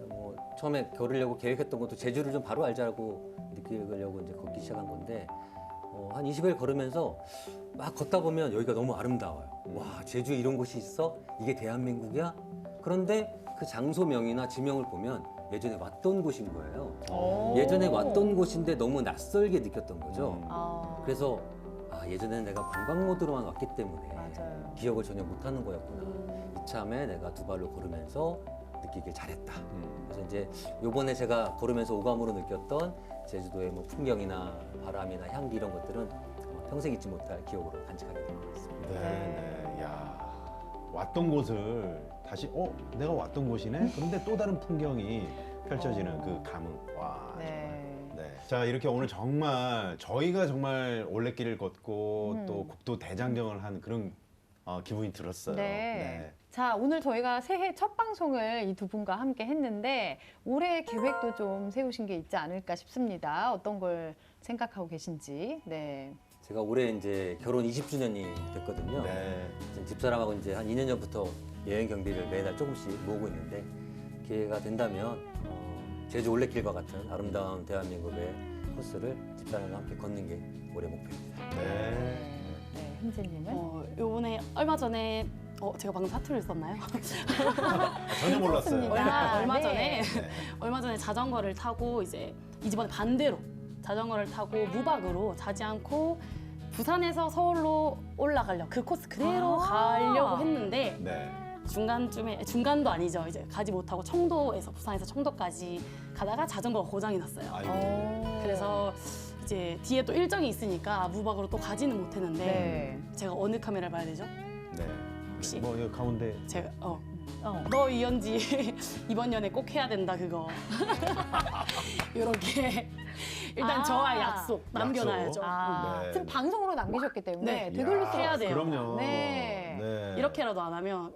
뭐 처음에 겨울이려고 계획했던 것도 제주를 좀 바로 알자고 느끼려고 이제 걷기 시작한 건데 한 20일 걸으면서 막 걷다 보면 여기가 너무 아름다워요. 와, 제주에 이런 곳이 있어? 이게 대한민국이야? 그런데 그 장소명이나 지명을 보면 예전에 왔던 곳인 거예요. 예전에 왔던 곳인데 너무 낯설게 느꼈던 거죠. 그래서 예전에는 내가 관광 모드로만 왔기 때문에 맞아요. 기억을 전혀 못하는 거였구나. 이참에 내가 두 발로 걸으면서 느끼길 잘했다. 그래서 이제 요번에 제가 걸으면서 오감으로 느꼈던 제주도의 뭐 풍경이나 바람이나 향기 이런 것들은 평생 잊지 못할 기억으로 간직하게 된 것 같습니다. 네. 야, 왔던 곳을 다시 내가 왔던 곳이네. 그런데 또 다른 풍경이 펼쳐지는 그 감흥. 와. 네. 네. 자, 이렇게 오늘 정말 저희가 정말 올레길을 걷고 또 국도 대장정을 한 그런 기분이 들었어요. 네. 자, 오늘 저희가 새해 첫 방송을 이 두 분과 함께 했는데 올해 계획도 좀 세우신 게 있지 않을까 싶습니다. 어떤 걸 생각하고 계신지. 네. 제가 올해 이제 결혼 20주년이 됐거든요. 네. 이제 집사람하고 이제 한 2년 전부터 여행 경비를 매달 조금씩 모으고 있는데 기회가 된다면 제주 올레길과 같은 아름다운 대한민국의 코스를 집사람과 함께 걷는 게 올해 목표입니다. 네. 네, 흰지님은? 요번에 얼마 전에 제가 방금 사투리를 썼나요? 전혀 몰랐어요. 얼마 네. 전에 얼마 전에 자전거를 타고 이번에 반대로 자전거를 타고 무박으로 자지 않고 부산에서 서울로 올라가려고 그 코스 그대로 가려고 했는데 네. 중간도 아니죠. 이제 가지 못하고 부산에서 청도까지 가다가 자전거가 고장이 났어요. 아이고. 그래서 이제 뒤에 또 일정이 있으니까 무박으로 또 가지는 못했는데 네. 제가 어느 카메라를 봐야 되죠? 네. 혹시 뭐 여기 가운데 제가 너 이현지 이번 연애 꼭 해야 된다 그거 이렇게 일단 저와 약속 남겨놔야죠. 네. 지금 방송으로 남기셨기 때문에 네. 되돌릴 수 해야 돼요. 그럼요. 네. 네. 이렇게라도 안 하면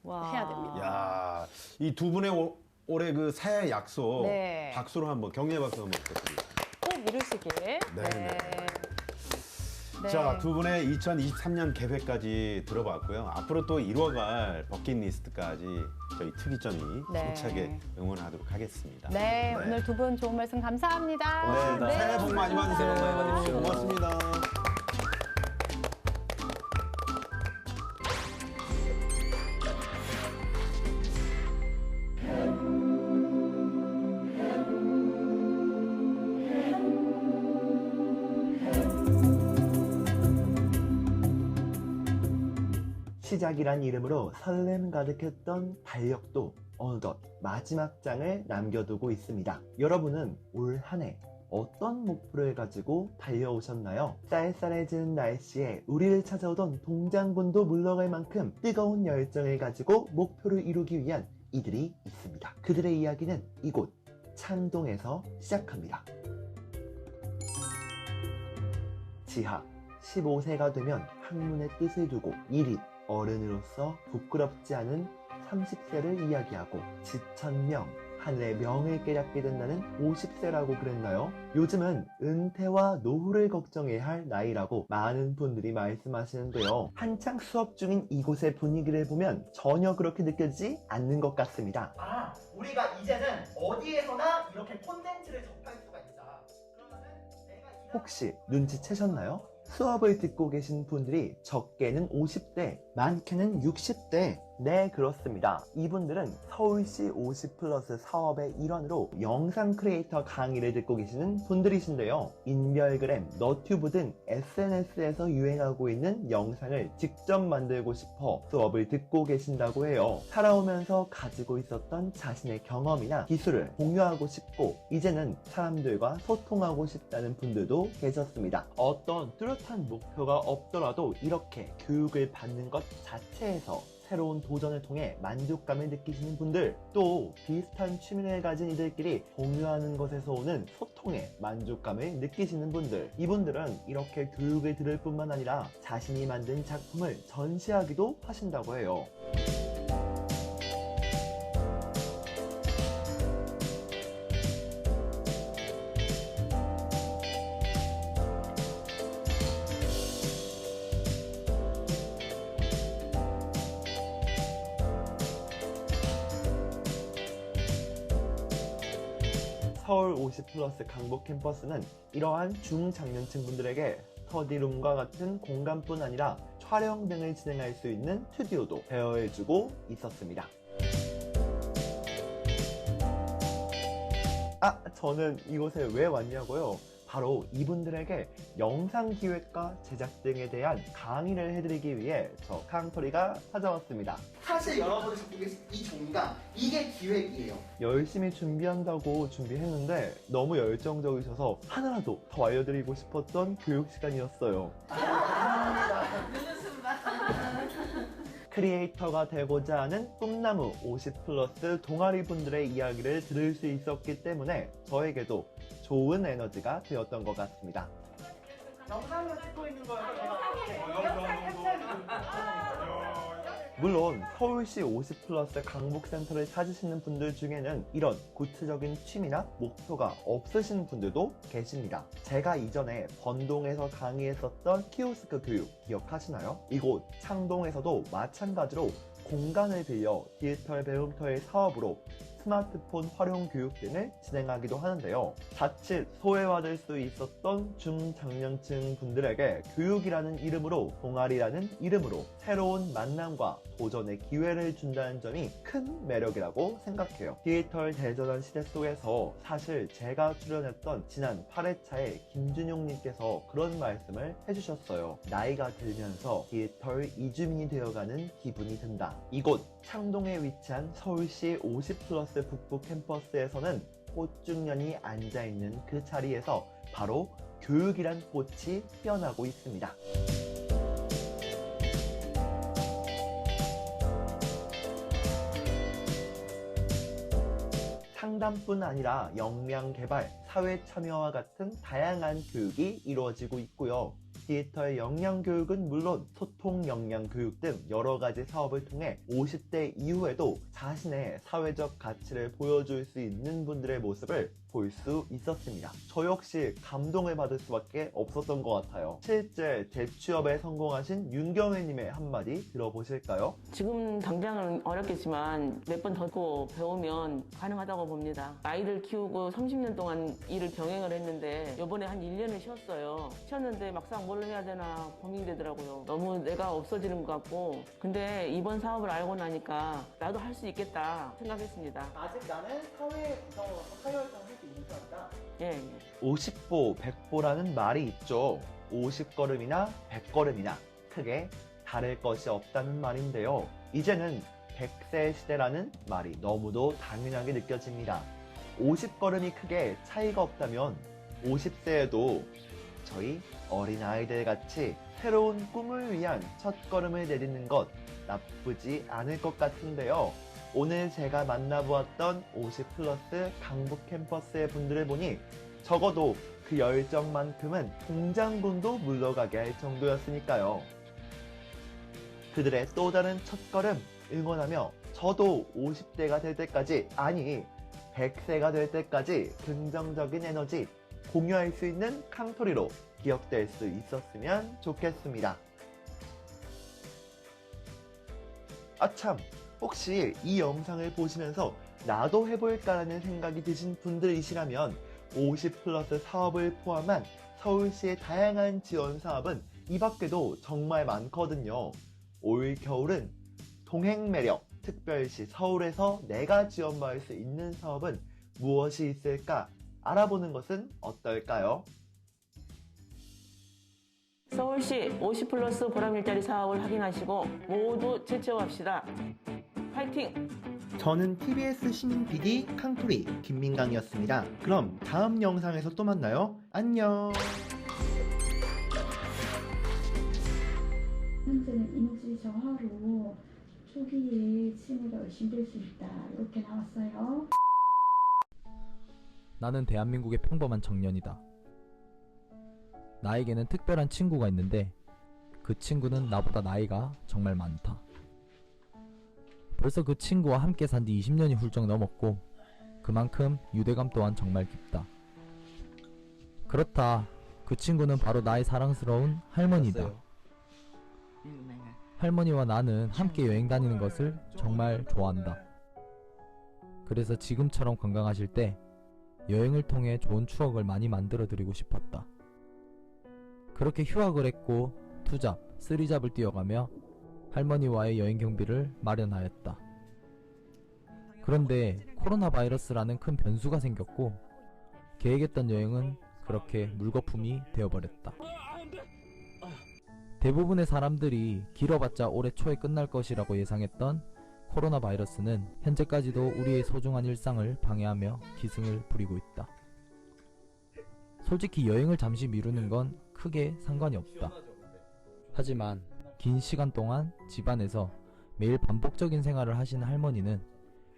와. 해야 됩니다. 야, 이 두 분의 올해 그 새해 약속 네. 박수로 한번 격려 박수 한번 부탁드립니다. 꼭 이루시길. 네. 네. 자, 두 분의 2023년 계획까지 들어봤고요. 앞으로 또 이뤄갈 버킷리스트까지 저희 특이점이 네. 힘차게 응원하도록 하겠습니다. 네, 오늘 두 분 좋은 말씀 감사합니다. 고맙습니다. 네, 새해 복 많이 받으세요. 새해 복 많이 받으십시오. 고맙습니다. 시작이란 이름으로 설렘 가득했던 달력도 어느덧 마지막 장을 남겨두고 있습니다. 여러분은 올 한 해 어떤 목표를 가지고 달려오셨나요? 쌀쌀해지는 날씨에 우리를 찾아오던 동장군도 물러갈 만큼 뜨거운 열정을 가지고 목표를 이루기 위한 이들이 있습니다. 그들의 이야기는 이곳 창동에서 시작합니다. 지하 15세가 되면 학문의 뜻을 두고 일이 어른으로서 부끄럽지 않은 30세를 이야기하고 지천명, 하늘의 명을 깨닫게 된다는 50세라고 그랬나요? 요즘은 은퇴와 노후를 걱정해야 할 나이라고 많은 분들이 말씀하시는데요. 한창 수업 중인 이곳의 분위기를 보면 전혀 그렇게 느껴지지 않는 것 같습니다. 우리가 이제는 어디에서나 이렇게 콘텐츠를 접할 수가 있다. 그러면은 내가 혹시 눈치채셨나요? 수업을 듣고 계신 분들이 적게는 50대, 많게는 60대. 네, 그렇습니다. 이분들은 서울시 50플러스 사업의 일환으로 영상 크리에이터 강의를 듣고 계시는 분들이신데요. 인별그램, 너튜브 등 SNS에서 유행하고 있는 영상을 직접 만들고 싶어 수업을 듣고 계신다고 해요. 살아오면서 가지고 있었던 자신의 경험이나 기술을 공유하고 싶고 이제는 사람들과 소통하고 싶다는 분들도 계셨습니다. 어떤 뚜렷한 목표가 없더라도 이렇게 교육을 받는 것 자체에서 새로운 도전을 통해 만족감을 느끼시는 분들, 또 비슷한 취미를 가진 이들끼리 공유하는 것에서 오는 소통의 만족감을 느끼시는 분들, 이분들은 이렇게 교육을 들을 뿐만 아니라 자신이 만든 작품을 전시하기도 하신다고 해요. 서울 50플러스 강북 캠퍼스는 이러한 중장년층 분들에게 스터디룸과 같은 공간뿐 아니라 촬영 등을 진행할 수 있는 스튜디오도 대여해주고 있었습니다. 저는 이곳에 왜 왔냐고요? 바로 이분들에게 영상 기획과 제작 등에 대한 강의를 해드리기 위해 저 캉토리가 찾아왔습니다. 사실 여러분이 갖고 계신 이 종이가 이게 기획이에요. 열심히 준비한다고 준비했는데 너무 열정적이셔서 하나라도 더 알려드리고 싶었던 교육 시간이었어요. 크리에이터가 되고자 하는 꿈나무 50플러스 동아리 분들의 이야기를 들을 수 있었기 때문에 저에게도 좋은 에너지가 되었던 것 같습니다. 영상을 찍고 있는 거예요. 물론 서울시 50플러스 강북센터를 찾으시는 분들 중에는 이런 구체적인 취미나 목표가 없으신 분들도 계십니다. 제가 이전에 번동에서 강의했었던 키오스크 교육 기억하시나요? 이곳 창동에서도 마찬가지로 공간을 빌려 디지털 배움터의 사업으로 스마트폰 활용 교육 등을 진행하기도 하는데요. 자칫 소외받을 수 있었던 중장년층 분들에게 교육이라는 이름으로, 동아리라는 이름으로 새로운 만남과 도전의 기회를 준다는 점이 큰 매력이라고 생각해요. 디지털 대전환 시대 속에서 사실 제가 출연했던 지난 8회차에 김준용님께서 그런 말씀을 해주셨어요. 나이가 들면서 디지털 이주민이 되어가는 기분이 든다. 이곳 창동에 위치한 서울시 50플러스 북부 캠퍼스에서는 꽃중년이 앉아있는 그 자리에서 바로 교육이란 꽃이 피어나고 있습니다. 상담뿐 아니라 역량 개발, 사회 참여와 같은 다양한 교육이 이루어지고 있고요. 디지털 역량 교육은 물론 소통 역량 교육 등 여러 가지 사업을 통해 50대 이후에도 자신의 사회적 가치를 보여줄 수 있는 분들의 모습을 볼 수 있었습니다. 저 역시 감동을 받을 수밖에 없었던 것 같아요. 실제 재취업에 성공하신 윤경혜님의 한마디 들어보실까요? 지금 당장은 어렵겠지만 몇 번 더 배우면 가능하다고 봅니다. 아이를 키우고 30년 동안 일을 병행을 했는데 이번에 한 1년을 쉬었어요. 쉬었는데 막상 뭘 해야 되나 고민되더라고요. 너무 내가 없어지는 것 같고, 근데 이번 사업을 알고 나니까 나도 할 수 있겠다 생각했습니다. 아직 나는 사회 구성으로서 사회활동을 할 수 있는 사람이다. 예. 50보, 100보라는 말이 있죠. 50걸음이나 100걸음이나 크게 다를 것이 없다는 말인데요. 이제는 100세 시대라는 말이 너무도 당연하게 느껴집니다. 50걸음이 크게 차이가 없다면 50세에도 저희 어린아이들 같이 새로운 꿈을 위한 첫걸음을 내딛는 것 나쁘지 않을 것 같은데요. 오늘 제가 만나보았던 50플러스 강북 캠퍼스의 분들을 보니 적어도 그 열정만큼은 통장군도 물러가게 할 정도였으니까요. 그들의 또 다른 첫걸음 응원하며 저도 50대가 될 때까지, 아니 100세가 될 때까지 긍정적인 에너지 공유할 수 있는 캉토리로 기억될 수 있었으면 좋겠습니다. 아참, 혹시 이 영상을 보시면서 나도 해볼까라는 생각이 드신 분들이시라면 50플러스 사업을 포함한 서울시의 다양한 지원 사업은 이 밖에도 정말 많거든요. 올 겨울은 동행매력 특별시 서울에서 내가 지원받을 수 있는 사업은 무엇이 있을까 알아보는 것은 어떨까요? 서울시 50플러스 보람 일자리 사업을 확인하시고 모두 재취업합시다. 파이팅! 저는 TBS 시민 PD 캉토리 김민강이었습니다. 그럼 다음 영상에서 또 만나요. 안녕! 현재는 인지 저하로 초기에 치매가 의심될 수 있다. 이렇게 나왔어요. 나는 대한민국의 평범한 청년이다. 나에게는 특별한 친구가 있는데 그 친구는 나보다 나이가 정말 많다. 벌써 그 친구와 함께 산 지 20년이 훌쩍 넘었고 그만큼 유대감 또한 정말 깊다. 그렇다. 그 친구는 바로 나의 사랑스러운 할머니다. 할머니와 나는 함께 여행 다니는 것을 정말 좋아한다. 그래서 지금처럼 건강하실 때 여행을 통해 좋은 추억을 많이 만들어 드리고 싶었다. 그렇게 휴학을 했고 투잡, 쓰리잡을 뛰어가며 할머니와의 여행 경비를 마련하였다. 그런데 코로나 바이러스라는 큰 변수가 생겼고 계획했던 여행은 그렇게 물거품이 되어버렸다. 대부분의 사람들이 길어봤자 올해 초에 끝날 것이라고 예상했던 코로나 바이러스는 현재까지도 우리의 소중한 일상을 방해하며 기승을 부리고 있다. 솔직히 여행을 잠시 미루는 건 크게 상관이 없다. 하지만 긴 시간 동안 집안에서 매일 반복적인 생활을 하시는 할머니는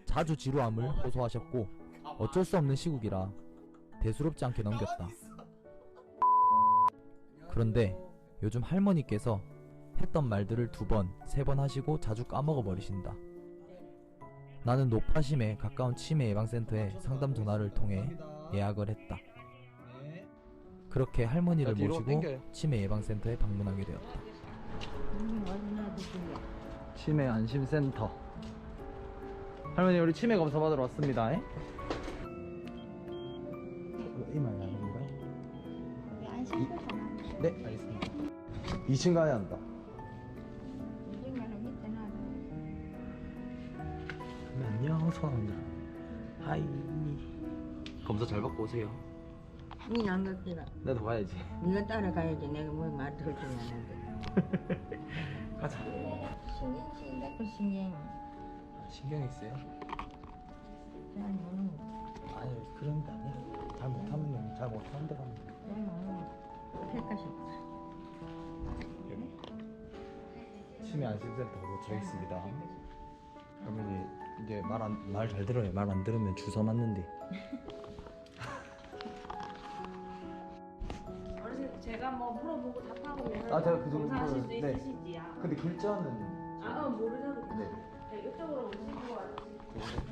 자주 지루함을 호소하셨고 어쩔 수 없는 시국이라 대수롭지 않게 넘겼다. 그런데 요즘 할머니께서 했던 말들을 2번, 3번 하시고 자주 까먹어 버리신다. 나는 노파심에 가까운 치매 예방센터에 상담 전화를 통해 예약을 했다. 그렇게 할머니를 모시고 치매 예방센터에 방문하게 되었다. 치매 안심센터. 할머니 우리 치매 검사 받으러 왔습니다. 이말 나는 건가요? 네, 알겠습니다. 2층 가야 한다. 안녕, 소남자. 하이. 검사 잘 받고 오세요. 니는 안 갔더라. 나도 가야지. 네가 따라가야지. 내가 뭐 말 들을 줄 아는데. 가자. 신경 쓰인다 그 신경. 신경 있어요? 잘 모르는 아니 그런 게 아니야. 잘 못하면 잘 못하는 데 가면. 잘 모르는 택하시. 치매 안심센터 도착했습니다. 할머니 이제 말 잘 들어요. 말 안 들으면 주사 맞는데. 어르신 제가 뭐 물어보고 답하고 아 제가 그 정도 검사하실 수 네. 있으시지요? 근데 글자는 모르셔도 네. 네, 이쪽으로 오시고 와주시고.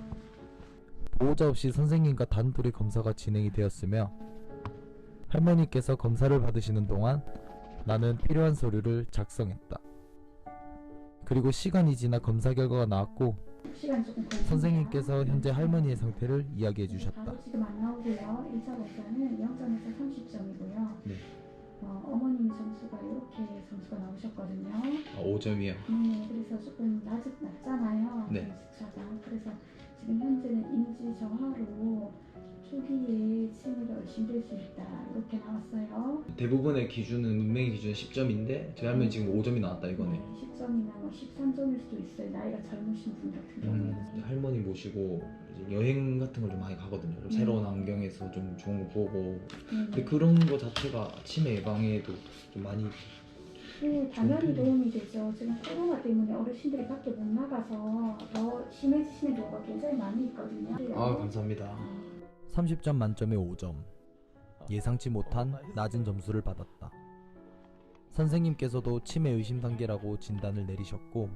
보호자 없이 선생님과 단둘이 검사가 진행이 되었으며 할머니께서 검사를 받으시는 동안 나는 필요한 서류를 작성했다. 그리고 시간이 지나 검사 결과가 나왔고 선생님께서 현재 할머니의 상태를 이야기해 주셨다. 바로 지금 안 나오고요. 1차 검사는 0점에서 30점이고요. 네. 어머님 점수가 이렇게 점수가 나오셨거든요. 5점이요? 네, 그래서 조금 낮잖아요. 네. 숫자가. 그래서 지금 현재는 인지 정화로 초기에 치매가 의심될 수 있다. 이렇게 나왔어요. 대부분의 기준은 문맹의 기준은 10점인데 저희 할머니 지금 5점이 나왔다 이거네. 네, 10점이나 뭐 13점일 수도 있어요. 나이가 젊으신 분 같은 경우에는. 할머니 모시고 이제 여행 같은 걸 좀 많이 가거든요. 좀 새로운 환경에서 좀 좋은 거 보고. 근데 그런 거 자체가 치매 예방에도 좀 많이 네, 당연히 도움이 되죠. 지금 코로나 때문에 어르신들이 밖에 못 나가서 더 심해지시는 경우가 굉장히 많이 있거든요. 아 감사합니다. 30점 만점에 5점. 예상치 못한 낮은 점수를 받았다. 선생님께서도 치매 의심 단계라고 진단을 내리셨고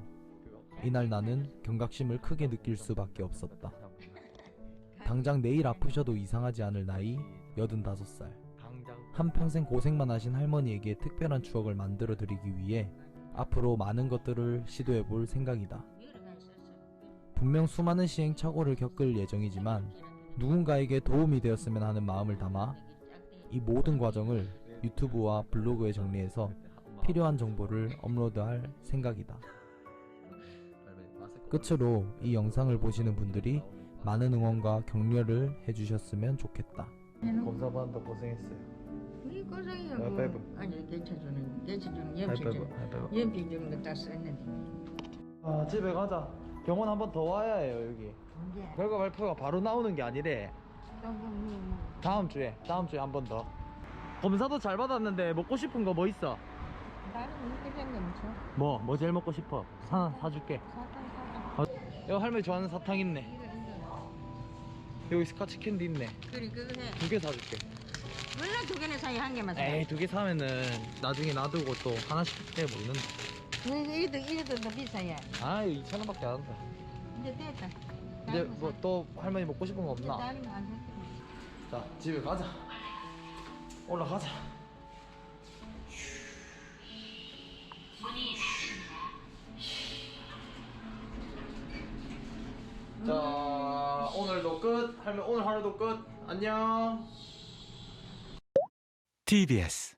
이날 나는 경각심을 크게 느낄 수밖에 없었다. 당장 내일 아프셔도 이상하지 않을 나이 85살. 한평생 고생만 하신 할머니에게 특별한 추억을 만들어 드리기 위해 앞으로 많은 것들을 시도해 볼 생각이다. 분명 수많은 시행착오를 겪을 예정이지만 누군가에게 도움이 되었으면 하는 마음을 담아 이 모든 과정을 유튜브와 블로그에 정리해서 필요한 정보를 업로드할 생각이다. 끝으로 이 영상을 보시는 분들이 많은 응원과 격려를 해주셨으면 좋겠다. 검사 받는다 고생했어요. 우리 고생이야. 아니 개체주는 연필 주는 거 다 썼는데. 아 집에 가자. 병원 한 번 더 와야 해요 여기. 결과 발표가 바로 나오는 게 아니래. 다음 주에 한 번 더. 검사도 잘 받았는데 먹고 싶은 거 뭐 있어? 나는 먹고 싶은 거 없어. 뭐 제일 먹고 싶어? 사줄게. 이거 할머니 좋아하는 사탕 있네. 여기 스카치 캔디 있네. 그래 그거 해. 2개 사줄게. 몰라 2개는 사이 1개만 사. 에이 2개 사면은 나중에 놔두고 또 하나씩 해 먹는다. 이래도 더 비싸야. 아 이거 2,000원밖에 안 한다. 이제 됐다. 이제 뭐 또 할머니 먹고 싶은 거 없나? 다른 안 사. 자 집에 가자. 올라가자. 자 오늘도 끝. 할머니 오늘 하루도 끝. 안녕. TBS